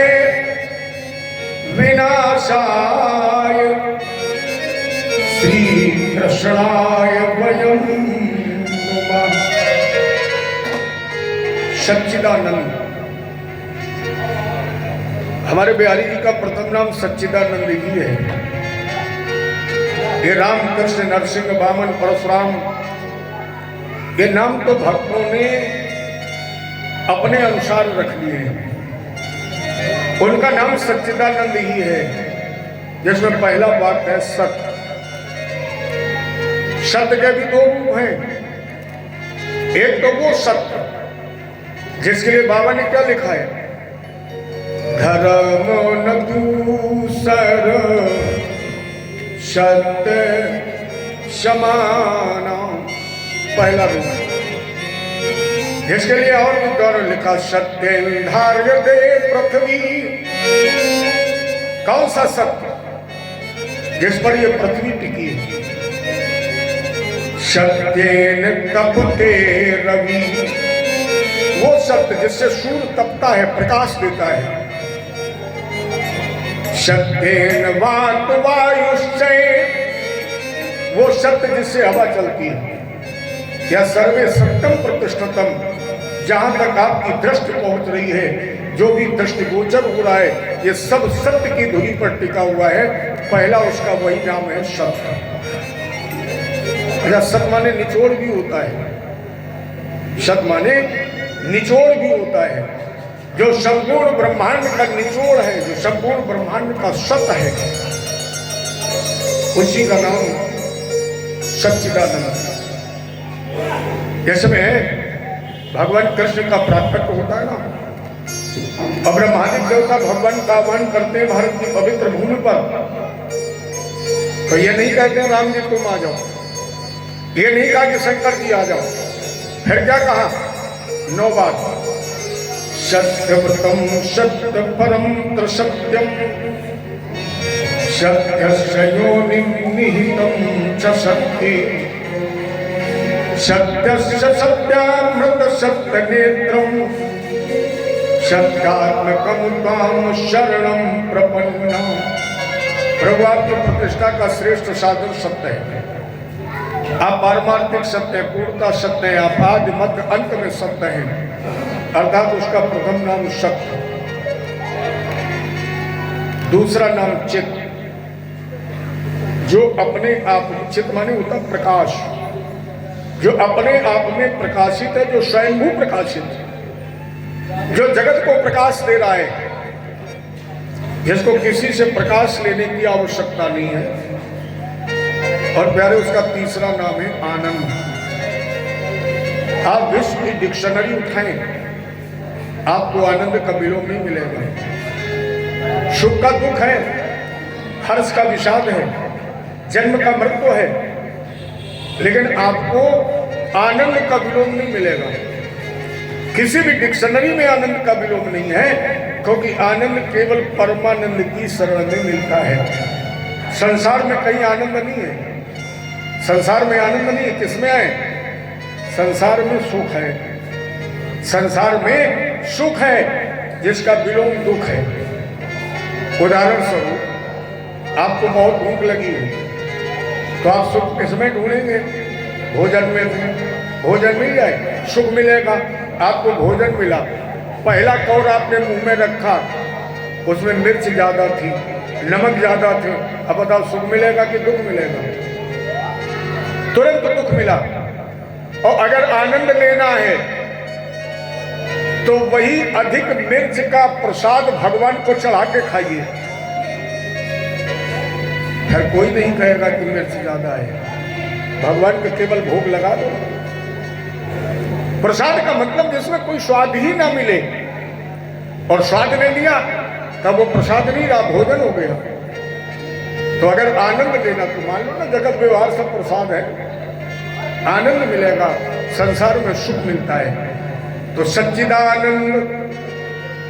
विनाशाय श्री कृष्णाय वयं नमः। सच्चिदानंद, हमारे बिहारी जी का प्रथम नाम सच्चिदानंद ही है। ये राम, कृष्ण, नरसिंह, वामन, परशुराम, ये नाम तो भक्तों ने अपने अनुसार रख लिए हैं। उनका नाम सच्चिदानंद ही है, जिसमें पहला वाक्य है सत्य। सत्य के भी 2 रूप हैं। एक तो वो सत्य जिसके लिए बाबा ने क्या लिखा है, धर्म न दूसर सत्य समाना। पहला रूप, जिसके लिए और भी गौरव लिखा, सत्येंधार्य दे पृथ्वी। कौन सा सत्य जिस पर ये पृथ्वी टिकी है? सत्येन तपते रवि, वो सत्य जिससे सूर्य तपता है, प्रकाश देता है। सत्येन वात वायुश्चय, वो सत्य जिससे हवा चलती है। या सर्वे सत्यम प्रतिष्ठितम, जहां तक आपकी दृष्टि पहुंच रही है, जो भी दृष्टिगोचर हो रहा है, ये सब सत्य की धुरी पर टिका हुआ है। पहला उसका वही नाम है सत्य। सत माने निचोड़ भी होता है, सत माने निचोड़ भी होता है। जो संपूर्ण ब्रह्मांड का निचोड़ है, जो संपूर्ण ब्रह्मांड का सत्य है, उसी का नाम सच्चिदानंद। जिसमें भगवान कृष्ण का प्राकट्य होता है ना, और ब्रह्मांडिक देवता भगवान का आह्वान करते हैं भारत की पवित्र भूमि पर, तो ये नहीं कहते राम जी तुम आ जाओ, ये नहीं कहा कि शंकर जी आ जाओ, फिर क्या कहा? 9 बात, सत्यव्रतम सत्य परम त्रिसत्यम, सत्यस्य योनिं निहितं च सत्ये, सत्यस्य सत्यामृत सत्यनेत्रम, सत्यात्मकं त्वां शरणं प्रपन्नम। प्रभु आपकी प्रतिष्ठा का श्रेष्ठ साधन सत्य है। आप पारमार्थिक सत्य, पूर्णता सत्य है, आप आदि मध्य अंत में सत्य है, अर्थात उसका प्रथम नाम सत्य, दूसरा नाम चित्त, जो अपने आप, चित्त माने होता प्रकाश, जो अपने आप में प्रकाशित है, जो स्वयंभू प्रकाशित है, जो जगत को प्रकाश दे रहा है, जिसको किसी से प्रकाश लेने की आवश्यकता नहीं है। और प्यारे उसका तीसरा नाम है आनंद। आप विश्व की डिक्शनरी उठाएं, आपको आनंद का विलोम नहीं मिलेगा। सुख का दुख है, हर्ष का विषाद है, जन्म का मृत्यु है, लेकिन आपको आनंद का विलोम नहीं मिलेगा। किसी भी डिक्शनरी में आनंद का विलोम नहीं है, क्योंकि आनंद केवल परमानंद की शरण में मिलता है। संसार में कहीं आनंद नहीं है, संसार में आनंद नहीं है। किसमें है? संसार में सुख है, संसार में सुख है जिसका विलोम दुख है। उदाहरण स्वरूप, आपको बहुत भूख लगी है, तो आप सुख किसमें ढूंढेंगे? भोजन में। भोजन मिल जाए, सुख मिलेगा। आपको भोजन मिला, पहला कौर आपने मुंह में रखा, उसमें मिर्च ज्यादा थी, नमक ज्यादा थे, अब बताओ सुख मिलेगा कि दुख मिलेगा? तुरंत दुख मिला। और अगर आनंद लेना है तो वही अधिक मिर्च का प्रसाद भगवान को चढ़ा के खाइए, फिर कोई नहीं कहेगा कि मिर्च ज्यादा है। भगवान को केवल भोग लगा दो। प्रसाद का मतलब जिसमें कोई स्वाद ही ना मिले, और स्वाद नहीं लिया तब वो प्रसाद नहीं रहा, भोजन हो गया। तो अगर आनंद लेना, तो मान लो ना जगत व्यवहार सब प्रसाद है, आनंद मिलेगा, संसार में सुख मिलता है। तो सच्चिदानंद।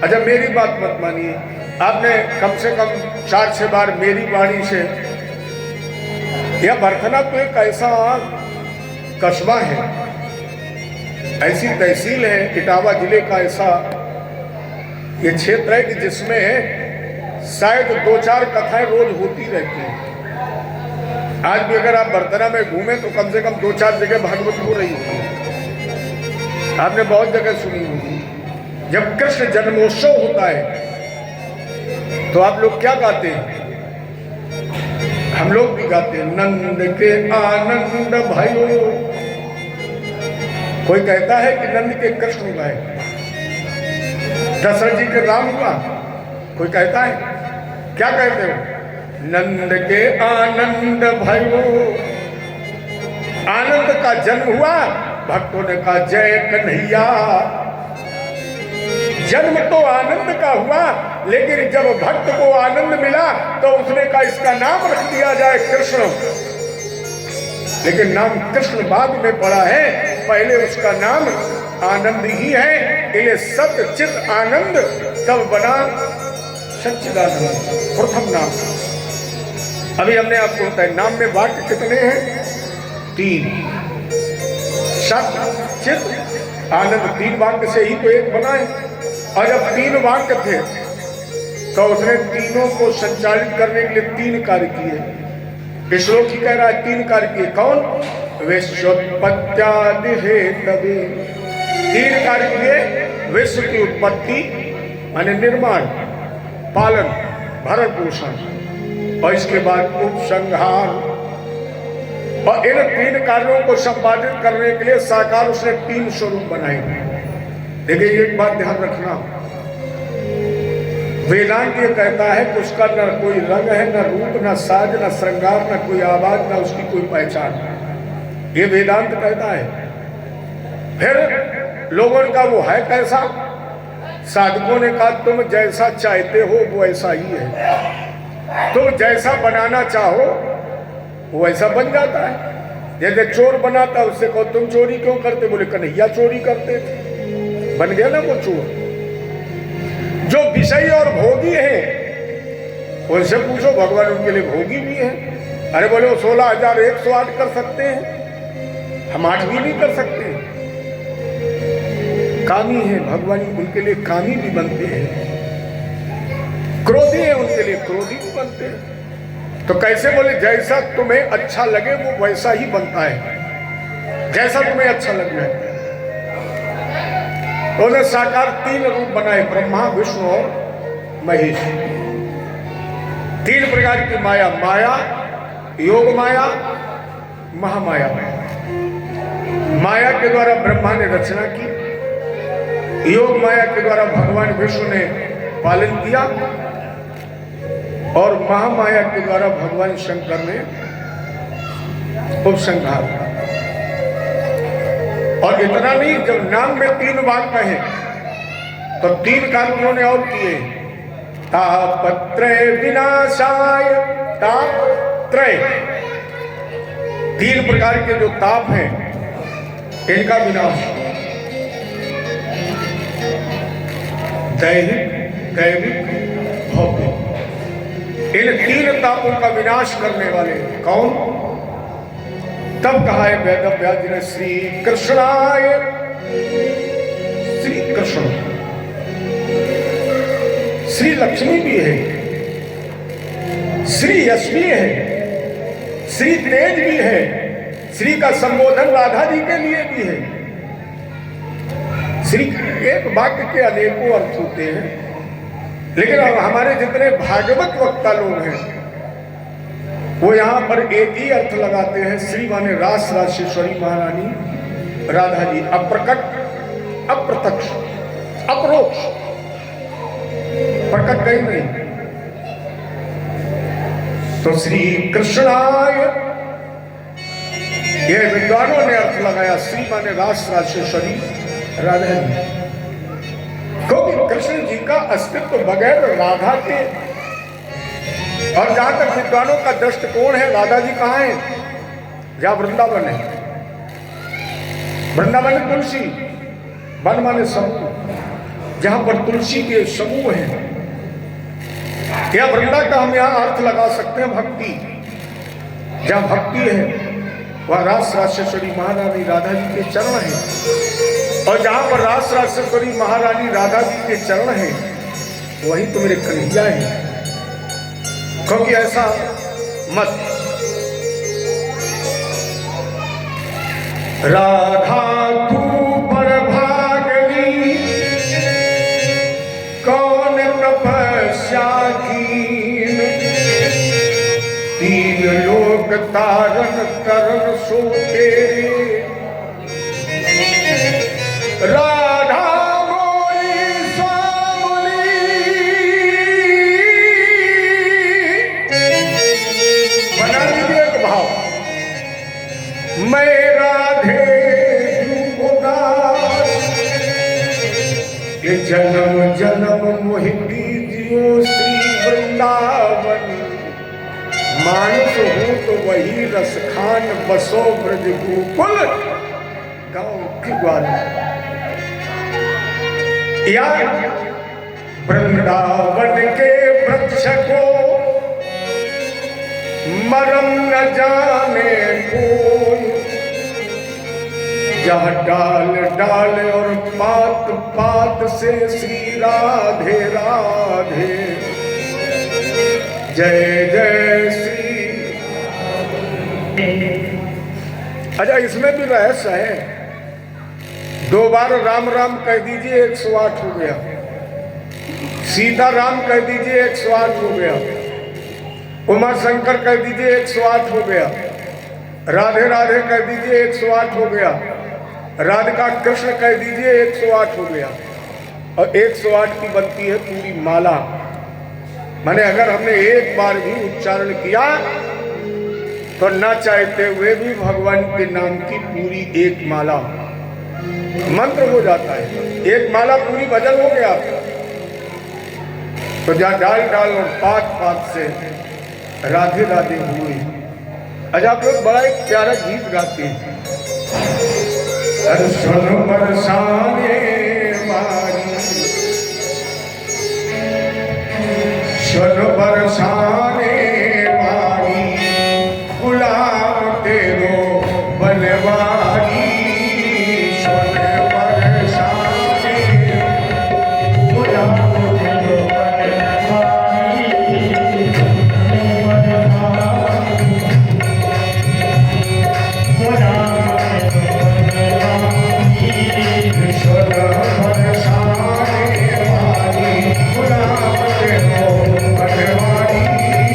अच्छा मेरी बात मत मानिए, आपने कम से कम 4-6 बार मेरी वाणी से, यह बरथना तो एक ऐसा कस्बा है, ऐसी तहसील है, इटावा जिले का ऐसा ये क्षेत्र है कि जिसमें शायद 2-4 कथाएं रोज होती रहती हैं। आज भी अगर आप बरतना में घूमें तो कम से कम 2-4 जगह भागवत हो रही होगी, आपने बहुत जगह सुनी होगी। जब कृष्ण जन्मोत्सव होता है तो आप लोग क्या गाते हैं? हम लोग भी गाते हैं, नंद के आनंद भयो। कोई कहता है कि नंद के कृष्ण गाए, दशरथ जी के राम हुआ, कोई कहता है, क्या कहते हो? नंद के आनंद भयो, आनंद का जन्म हुआ, भक्तों ने कहा जय कन्हैया। जन्म तो आनंद का हुआ, लेकिन जब भक्त को आनंद मिला तो उसने कहा इसका नाम रख दिया जाए कृष्ण। लेकिन नाम कृष्ण बाद में पड़ा है, पहले उसका नाम आनंद ही है। इसलिए सत्य चित आनंद तब बना सच्चिदानंद, प्रथम नाम। अभी हमने आपको बताया नाम में वाक्य कितने हैं? 3। सत्य चित आनंद, 3 वाक्य से ही तो एक बना है। और जब 3 वाक्य थे तो उसने तीनों को संचालित करने के लिए 3 कार्य किए। श्लोक ही कह रहा है 3 कार्य किए। कौन? विश्वोत्पत्त्यादि हेतवे, 3 कार्य किए। विश्व की उत्पत्ति माने निर्माण, पालन, भरण पोषण, और इसके बाद उपसंहार। और इन 3 कार्यों को संपादित करने के लिए साकार उसने 3 स्वरूप बनाए। देखिए एक बात ध्यान रखना, वेदांत ये कहता है कि उसका न कोई रंग है, न रूप, न साज, न श्रृंगार, न कोई आवाज, न उसकी कोई पहचान। ये वेदांत कहता है। फिर लोगों का वो है कैसा? साधकों ने कहा तुम जैसा चाहते हो वो ऐसा ही है। तुम जैसा बनाना चाहो वो ऐसा बन जाता है। जैसे चोर बनाता, उससे कहो तुम चोरी क्यों करते? बोले कन्हैया चोरी करते थे, बन गया ना वो चोर। जो विषय और भोगी है उनसे पूछो, भगवान उनके लिए भोगी भी है। अरे बोले वो 16,108 कर सकते हैं, हम 8 भी नहीं कर सकते। कामी है भगवान, उनके लिए कामी भी बनते हैं। क्रोधी है, उनके लिए क्रोधी भी बनते हैं। तो कैसे? बोले जैसा तुम्हें अच्छा लगे वो वैसा ही बनता है, जैसा तुम्हें अच्छा लग जाए। तो उन्हें साकार 3 रूप बनाए, ब्रह्मा, विष्णु और महेश। 3 प्रकार की माया, माया, योग माया, महामाया। माया के द्वारा ब्रह्मा ने रचना की, योग माया के द्वारा भगवान विष्णु ने पालन किया, और महामाया के द्वारा भगवान शंकर ने उपसंहार। और इतना नहीं, जब नाम में 3 वाक्य हैं तो 3 कार्य उन्होंने और किए। तापत्रय विनाशाय, तापत्रय 3 प्रकार के जो ताप हैं इनका विनाश, दैहिक, दैविक, भौतिक, इन 3 तापों का विनाश करने वाले कौन? तब कहा है वेद व्यास जी ने श्री कृष्णाय, श्री कृष्ण। श्री लक्ष्मी भी है, श्री यशवी है, श्री तेज भी है, श्री का संबोधन राधा जी के लिए भी है। श्री एक वाक्य के अनेकों अर्थ होते हैं, लेकिन हमारे जितने भागवत वक्ता लोग हैं वो यहाँ पर एक ही अर्थ लगाते हैं। श्री माने रास राजेश्वरी महारानी राधा जी, अप्रकट, अप्रत्यक्ष, अपरोक्ष, प्रकट कहीं नहीं। तो श्री कृष्णाय ये विद्वानों ने अर्थ लगाया, श्री माने रास राजेश्वरी राधा जी, क्योंकि कृष्ण जी का अस्तित्व बगैर राधा के। और जहां तक विद्वानों का दृष्टिकोण है, राधा जी कहाँ है? जहां वृंदावन है। वृंदावन तुलसी, वन माने समूह, जहां पर तुलसी के समूह हैं। या वृंदा का हम यहाँ अर्थ लगा सकते हैं भक्ति। जहां भक्ति है वह रास राजेश्वरी महारानी राधा जी के चरण है, और जहां पर रास राजेश्वरी महारानी राधा जी के चरण है वही तो मेरे कन्हैया है। क्योंकि ऐसा मत, राधा तू बड़भागनी, कौन तपस्या कीन, 3 लोक तारन तरन सो तेरे, राधा मैं राधे ये जन्म जन्म मोहि दीजियो श्री वृंदावन, मानुष हूँ तो वही रस खान बसो ब्रज गोकुल गाँव की ग्वाल। या वृंदावन के वृक्ष को मरम न जाने कोई, जहाँ डाल डाल और पात पात से श्री राधे राधे जय जय श्री। अच्छा, इसमें भी रहस्य है। 2 बार राम राम कह दीजिए 108 हो गया, सीता राम कह दीजिए 108 हो गया, उमा शंकर कह दीजिए 108 हो गया, राधे राधे कह दीजिए 108 हो गया, राधिका कृष्ण कह दीजिए 108 हो गया। और 108 की बनती है पूरी माला। माने अगर हमने एक बार भी उच्चारण किया तो ना चाहते हुए भी भगवान के नाम की पूरी एक माला मंत्र हो जाता है। एक माला पूरी भजन हो गया। तो जहाँ डाल डाल और पात पात से राधे राधे हुई। अच्छा, आप लोग बड़ा एक प्यारा गीत गाते हैं। सुन बरसाने वाली, सुन बरसाने वाली, गुलाम तेरो बनवारी, सुन बरसाने गुलाम तेरो बनवारी,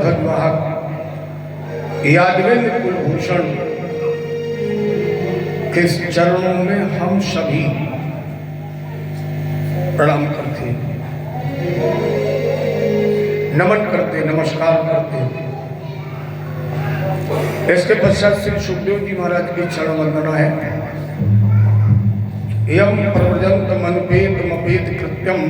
ध्वजवाहक यादवेंद्र कुलभूषण के चरणों में हम सभी प्रणाम करते, नमन करते, नमस्कार करते। इसके पश्चात श्री सुखदेव जी महाराज की चरण वंदना है। यम प्रव्रजंत मनपेत मपेत कृत्यम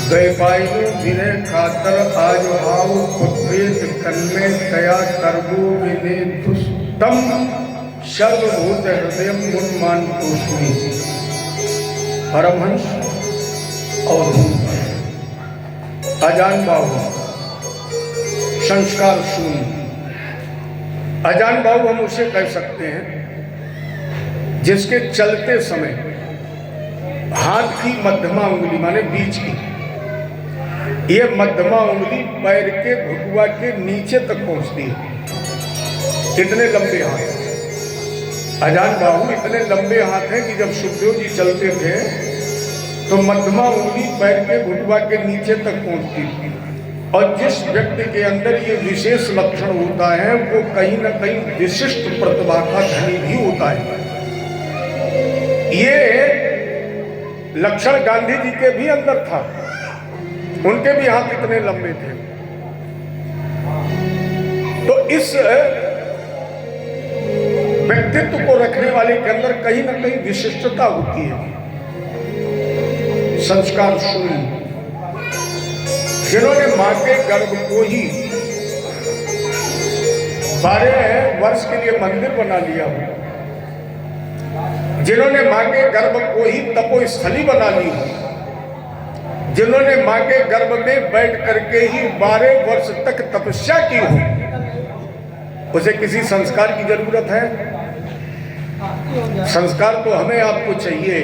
द्वैपायनो विनय खातर आज भाव पुत्रेत कन्मे तया कर्मो विने दुस्तम सर्वभूत हृदय मुन्मान तोष्मी। परमहंस और अजान बाबू संस्कार शून्य। अजान बाबू हम उसे कह सकते हैं जिसके चलते समय हाथ की मध्यमा उंगली माने बीच की, ये मध्यमा उंगली पैर के घुटवा के नीचे तक पहुंचती है। इतने लंबे हाथ अजान बाबू, इतने लंबे हाथ हैं कि जब सुखदेव जी चलते थे तो मध्यमा उंगली पैर के घुटवा के नीचे तक पहुंचती थी। और जिस व्यक्ति के अंदर ये विशेष लक्षण होता है वो कहीं ना कहीं विशिष्ट प्रतिभा का धनी भी होता है। ये लक्षण गांधी जी के भी अंदर था, उनके भी हाथ इतने लंबे थे। तो इस व्यक्तित्व को रखने वाले के अंदर कहीं ना कहीं विशिष्टता होती है। संस्कार शून्य, जिन्होंने मां के गर्भ को ही 12 वर्ष के लिए मंदिर बना लिया हो, जिन्होंने मां के गर्भ को ही तपोस्थली बना ली हो, जिन्होंने मां के गर्भ में बैठ करके ही 12 वर्ष तक तपस्या की हो, उसे किसी संस्कार की जरूरत है? संस्कार तो हमें आपको चाहिए,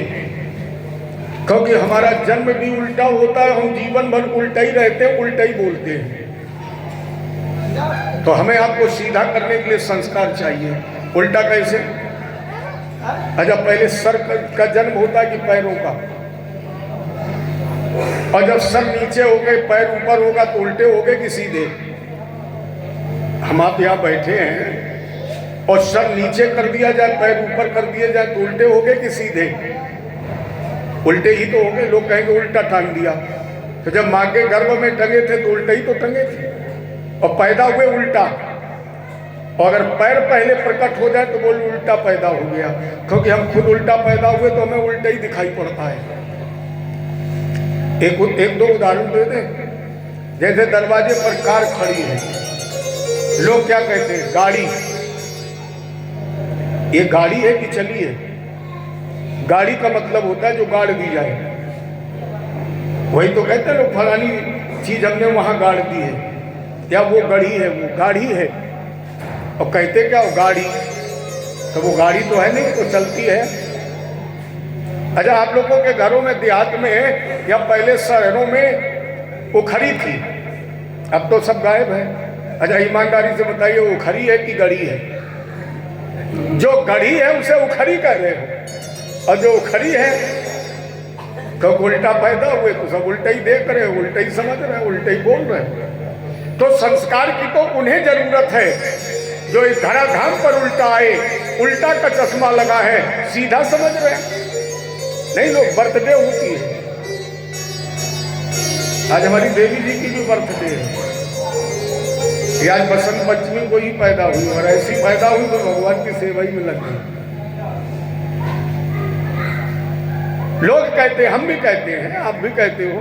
क्योंकि हमारा जन्म भी उल्टा होता है, हम जीवन भर उल्टा ही रहते हैं, उल्टा ही बोलते हैं। तो हमें आपको सीधा करने के लिए संस्कार चाहिए। उल्टा कैसे? अच्छा, पहले सर का जन्म होता है कि पैरों का? और जब सर नीचे हो गए पैर ऊपर होगा तो उल्टे हो गए कि सीधे? हम आप यहाँ बैठे हैं और सर नीचे कर दिया जाए पैर ऊपर कर दिए जाए तो उल्टे हो गए कि सीधे? उल्टे ही तो हो गए। लोग कहेंगे उल्टा टांग दिया। तो जब माँ के गर्भ में टंगे थे तो उल्टे ही तो टंगे थे और पैदा हुए उल्टा। और अगर पैर पहले प्रकट हो जाए तो बोल उल्टा पैदा हो गया, क्योंकि हम खुद उल्टा पैदा हुए तो हमें उल्टा ही दिखाई पड़ता है। एक दो उदाहरण दे दें। जैसे दरवाजे पर कार खड़ी है, लोग क्या कहते हैं? गाड़ी। ये गाड़ी है कि चली है? गाड़ी का मतलब होता है जो गाड़ दी जाए। वही तो कहते हैं लोग, फलानी चीज हमने वहां गाड़ दी है, या वो गढ़ी है, वो गाड़ी है। और कहते क्या? वो गाड़ी। तो वो गाड़ी तो है नहीं, तो चलती है। अच्छा, आप लोगों के घरों में देहात में या पहले शहरों में उखरी थी, अब तो सब गायब है। अच्छा, ईमानदारी से बताइए, उखरी है कि गढ़ी है? जो गढ़ी है उसे उखरी कह रहे हो, और जो उखरी है तो उल्टा पैदा हुए तो सब उल्टा ही देख रहे, उल्टा ही समझ रहे, उल्टा ही बोल रहे। तो संस्कार की तो उन्हें जरूरत है जो इस धराधाम पर उल्टा आए, उल्टा का चश्मा लगा है, सीधा समझ रहे। नहीं, लोग बर्थडे होती है, आज हमारी देवी जी की भी बर्थडे है, आज बसंत पंचमी को ही पैदा हुई, और ऐसी पैदा हुई तो भगवान की सेवा ही में लग गई। लोग कहते हैं, हम भी कहते हैं, आप भी कहते हो,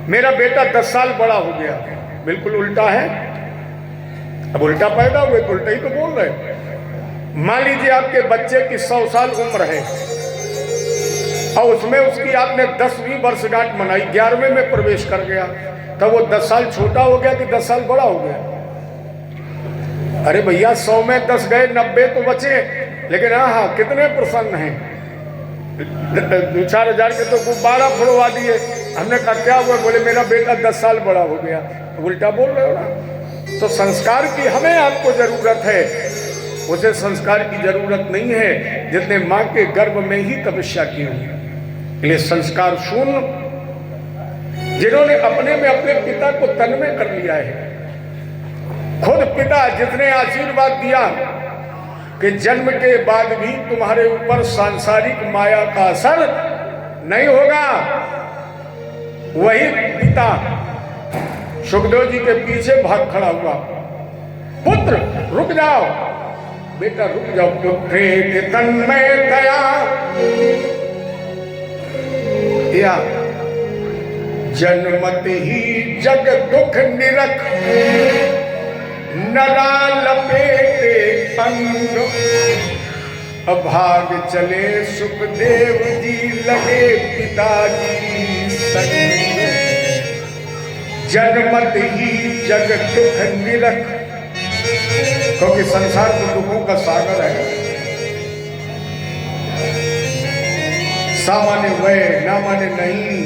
मेरा बेटा 10 साल बड़ा हो गया। बिल्कुल उल्टा है। अब उल्टा पैदा हुए तो उल्टा ही तो बोल रहे। मान लीजिए आपके बच्चे की 100 साल उम्र है और उसमें उसकी आपने 10वीं वर्षगांठ मनाई, 11वें में प्रवेश कर गया, तब वो 10 साल छोटा हो गया कि 10 साल बड़ा हो गया? अरे भैया, 100 में 10 गए, 90 तो बचे। लेकिन हाँ, कितने प्रसन्न हैं? 2-4 हजार के तो गुब्बारा फोड़वा दिए। हमने कहा क्या हुआ? बोले मेरा बेटा 10 साल बड़ा हो गया। उल्टा बोल रहे हो ना। तो संस्कार की हमें आपको जरूरत है, उसे संस्कार की जरूरत नहीं है जितने माँ के गर्भ में ही तपस्या की हुई। इसलिए संस्कार शून्य, जिन्होंने अपने में अपने पिता को तन्मय कर लिया है, खुद पिता जिसने आशीर्वाद दिया कि जन्म के बाद भी तुम्हारे ऊपर सांसारिक माया का असर नहीं होगा, वही पिता सुखदेव जी के पीछे भाग खड़ा हुआ, पुत्र रुक जाओ, बेटा रुक जाओ, पुत्रे तन्मय दया या जन्मत ही जग दुख निरख नरा लपेटे अंग, अभाग चले सुखदेव जी लगे पिताजी संग, जन्मत ही जग दुख निरख, क्योंकि संसार तो दुखों का सागर है, सा माने वह ना माने नहीं,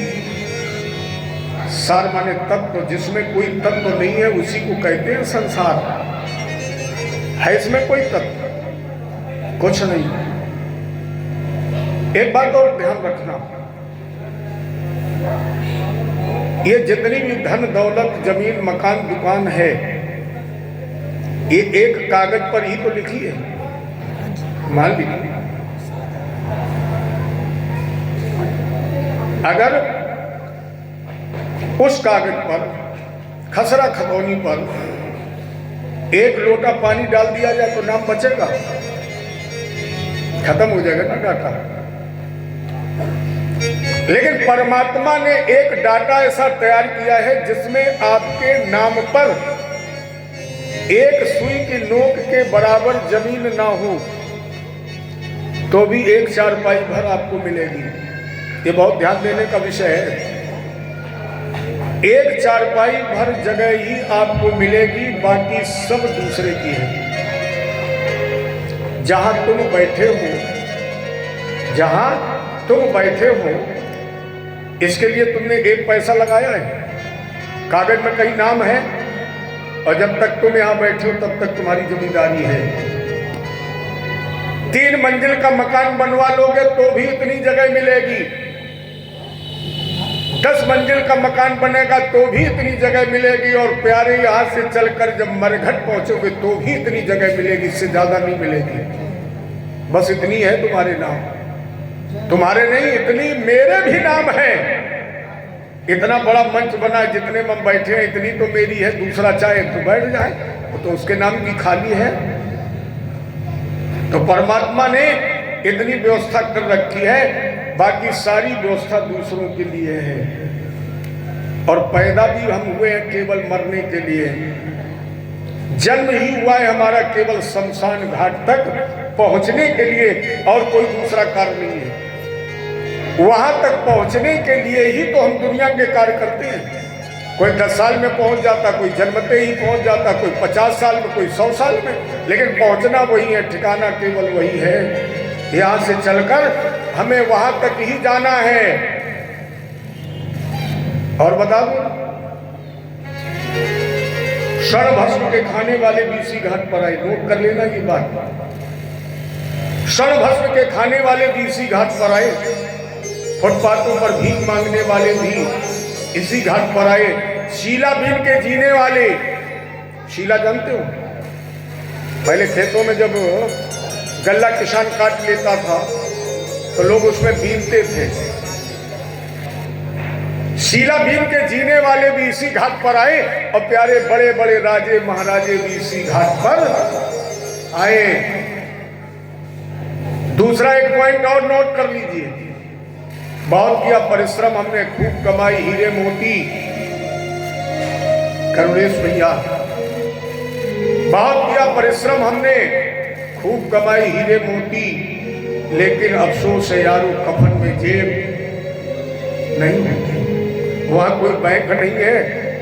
सार माने तत्व, जिसमें कोई तत्व नहीं है उसी को कहते हैं संसार, है इसमें कोई तत्व कुछ नहीं। एक बात और ध्यान रखना, ये जितनी भी धन दौलत जमीन मकान दुकान है, ये एक कागज पर ही तो लिखी है, मान लीजिए अगर उस कागज पर खसरा खतौनी पर एक लोटा पानी डाल दिया जाए तो नाम बचेगा, खत्म हो जाएगा ना डाटा। लेकिन परमात्मा ने एक डाटा ऐसा तैयार किया है जिसमें आपके नाम पर एक सुई की नोक के बराबर जमीन ना हो तो भी एक चारपाई भर आपको मिलेगी। ये बहुत ध्यान देने का विषय है। एक चारपाई भर जगह ही आपको मिलेगी, बाकी सब दूसरे की है। जहां तुम बैठे हो, जहां तुम बैठे हो, इसके लिए तुमने एक पैसा लगाया है, कागज में कहीं नाम है, और जब तक तुम यहां बैठे हो तब तक तुम्हारी जिम्मेदारी है। 3 मंजिल का मकान बनवा लोगे तो भी इतनी जगह मिलेगी, 10 मंजिल का मकान बनेगा तो भी इतनी जगह मिलेगी, और प्यारे यहां से चलकर जब मरघट पहुंचोगे तो भी इतनी जगह मिलेगी, इससे ज्यादा नहीं मिलेगी। बस इतनी है तुम्हारे नाम, तुम्हारे नहीं, इतनी मेरे भी नाम है। इतना बड़ा मंच बना है, जितने में बैठे हैं इतनी तो मेरी है, दूसरा चाहे तो बैठ जाए तो उसके नाम की खाली है। तो परमात्मा ने इतनी व्यवस्था कर रखी है, बाकी सारी व्यवस्था दूसरों के लिए है। और पैदा भी हम हुए हैं केवल मरने के लिए, जन्म ही हुआ है हमारा केवल शमशान घाट तक पहुंचने के लिए, और कोई दूसरा कार्य नहीं है। वहां तक पहुंचने के लिए ही तो हम दुनिया के कार्य करते हैं। कोई 10 साल में पहुंच जाता, कोई जन्मते ही पहुंच जाता, कोई 50 साल में, कोई 100 साल में, लेकिन पहुंचना वही है, ठिकाना केवल वही है। यहां से चलकर हमें वहां तक ही जाना है। और बता दो, क्षण भस्म के खाने वाले भी इसी घाट पर आए, नोट कर लेना ये बात। क्षण भस्म के खाने वाले भी इसी घाट पर आए, फुटपाथों पर भीख मांगने वाले भी इसी घाट पर आए, शीला बीन के जीने वाले। शीला जानते हो, पहले खेतों में जब गल्ला किसान काट लेता था तो लोग उसमें बीनते थे। शीला बीन के जीने वाले भी इसी घाट पर आए, और प्यारे बड़े बड़े राजे महाराजे भी इसी घाट पर आए। दूसरा एक पॉइंट और नोट कर लीजिए, बहुत किया परिश्रम हमने, खूब कमाई हीरे मोती, करुणेश भैया, बहुत किया परिश्रम हमने, खूब कमाई हीरे मोती, लेकिन अफसोस है यारो कफन में जेब नहीं होती। वहां कोई बैंक नहीं है,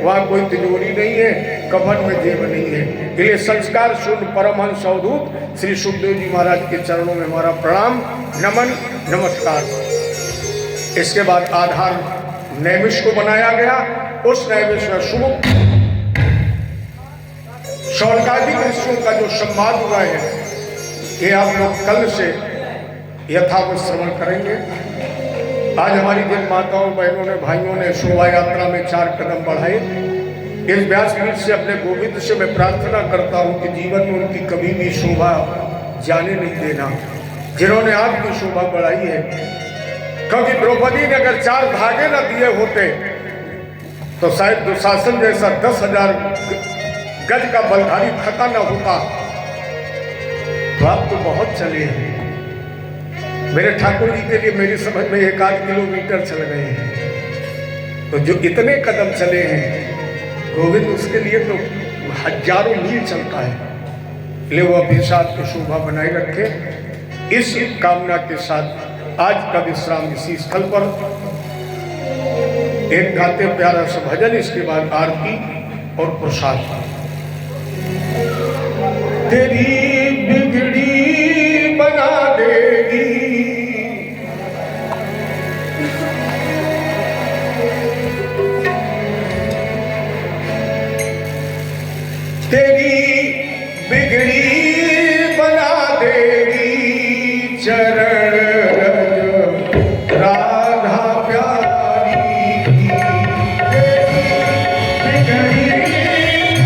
वहां कोई तिजोरी नहीं है, कफन में जेब नहीं है। इसलिए संस्कार शून्य परमहंस अवधूत श्री सुखदेव जी महाराज के चरणों में हमारा प्रणाम, नमन, नमस्कार। इसके बाद आधार नैमिष को बनाया गया, उस नैमिष में शुभ शौनकादिक ऋषियों का जो संवाद हुआ है, ये आप लोग कल से यथावत श्रवण करेंगे। आज हमारी जिन माताओं बहनों ने भाइयों ने शोभा यात्रा में 4 कदम बढ़ाए, इस व्यासपीठ से अपने गोविंद से मैं प्रार्थना करता हूँ कि जीवन में उनकी कभी भी शोभा जाने नहीं देना, जिन्होंने आपकी शोभा बढ़ाई है। क्योंकि द्रौपदी ने अगर 4 धागे न दिए होते तो शायद दुशासन जैसा 10,000 गज का बलधारी थका न होता। तो आप तो बहुत चले हैं, मेरे ठाकुर जी के लिए मेरी समझ में 1-8 किलोमीटर चल गए हैं। तो जो इतने कदम चले हैं गोविंद, उसके लिए तो हजारों मील चलता है। इसलिए वो हमेशा आपकी शोभा बनाए रखे। इस कामना के साथ आज का विश्राम इसी स्थल पर एक गाते प्यारा सा भजन, इसके बाद आरती और प्रसाद। तेरी बिगड़ी बना देगी तेरी बिगड़ी बना देगी चरण रज राधा प्यारी की। तेरी बिगड़ी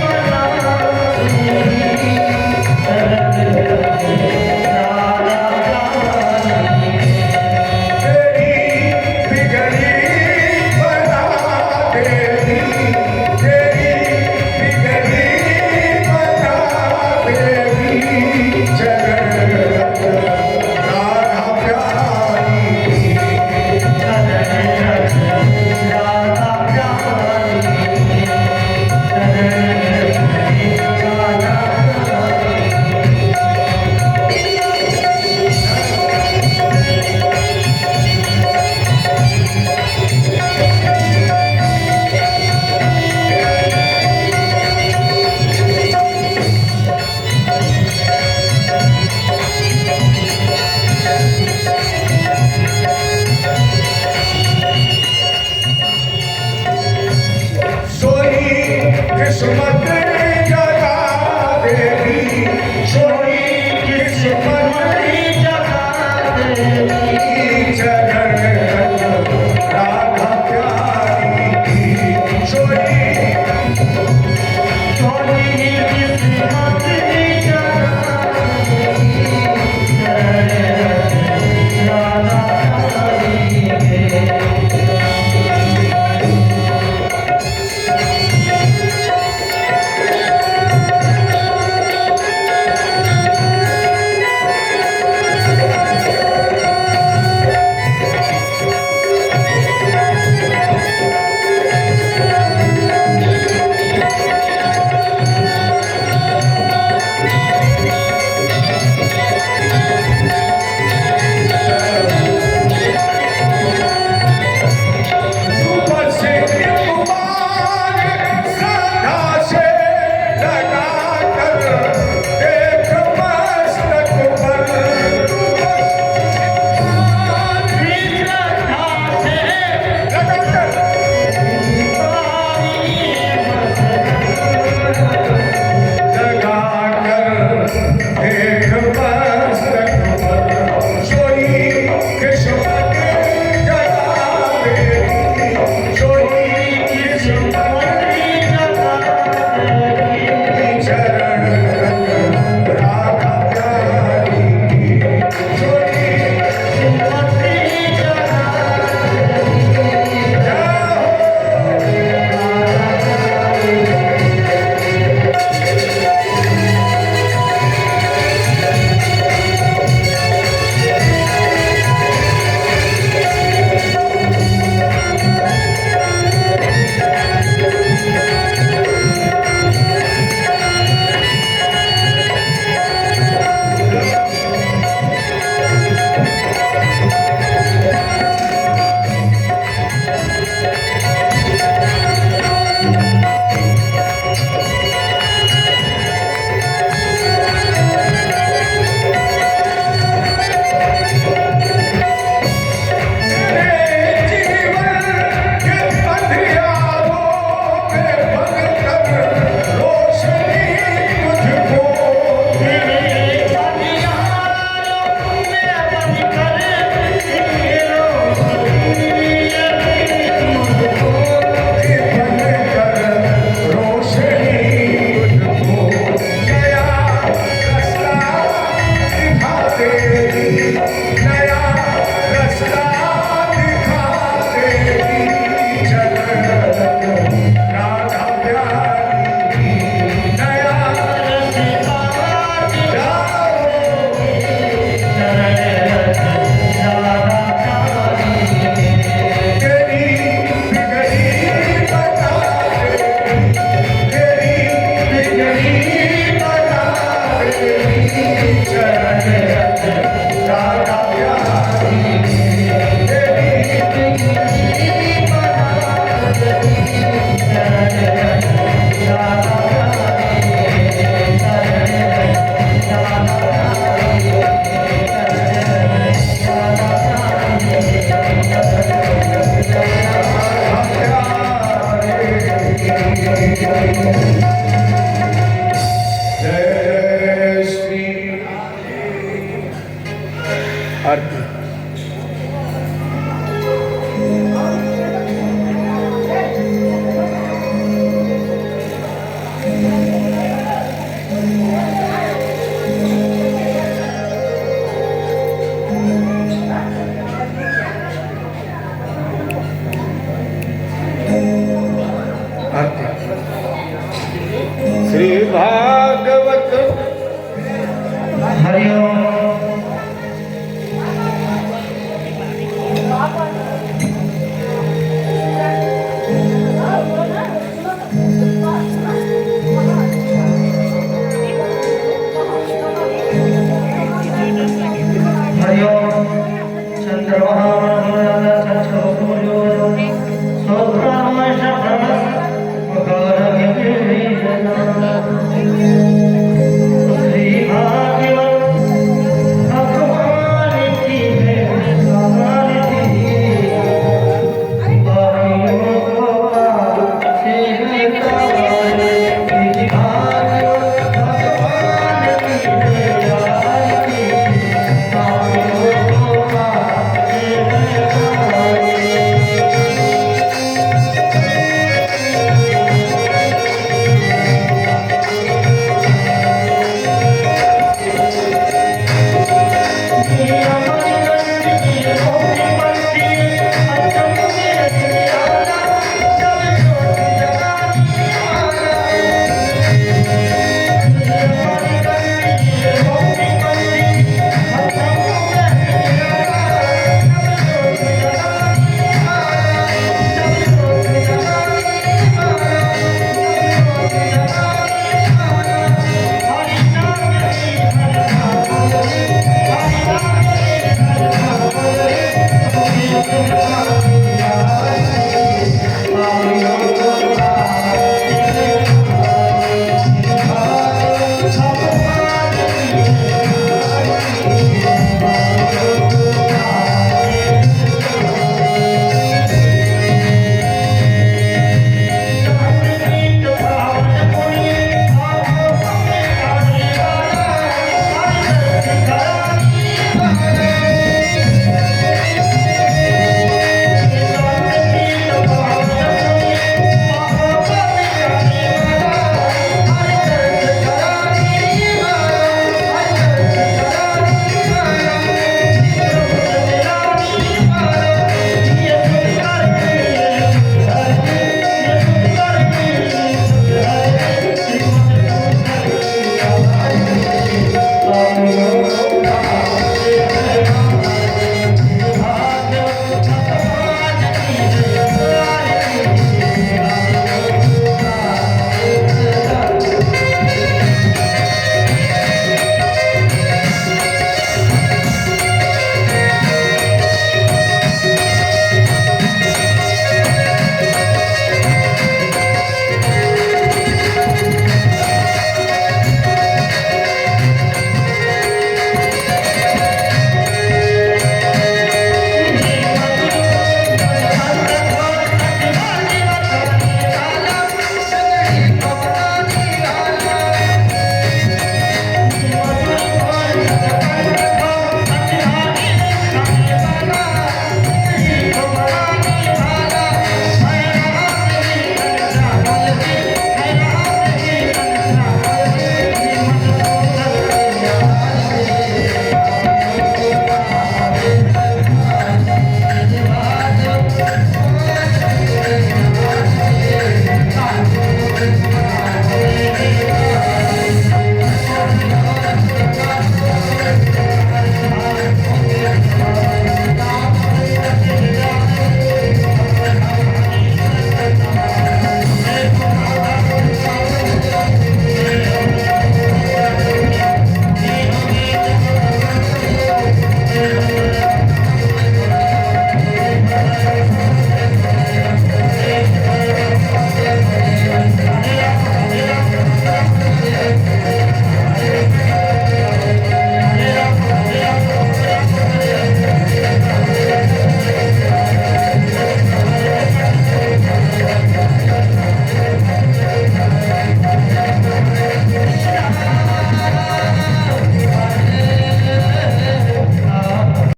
बना देगी चरण रज राधा प्यारी की। तेरी बिगड़ी बना देगी, तेरी बिगड़ी किस्मत जगा देगी, सोई किस्मत जगा देगी चरण राधा प्यारी की। सोई किस्मत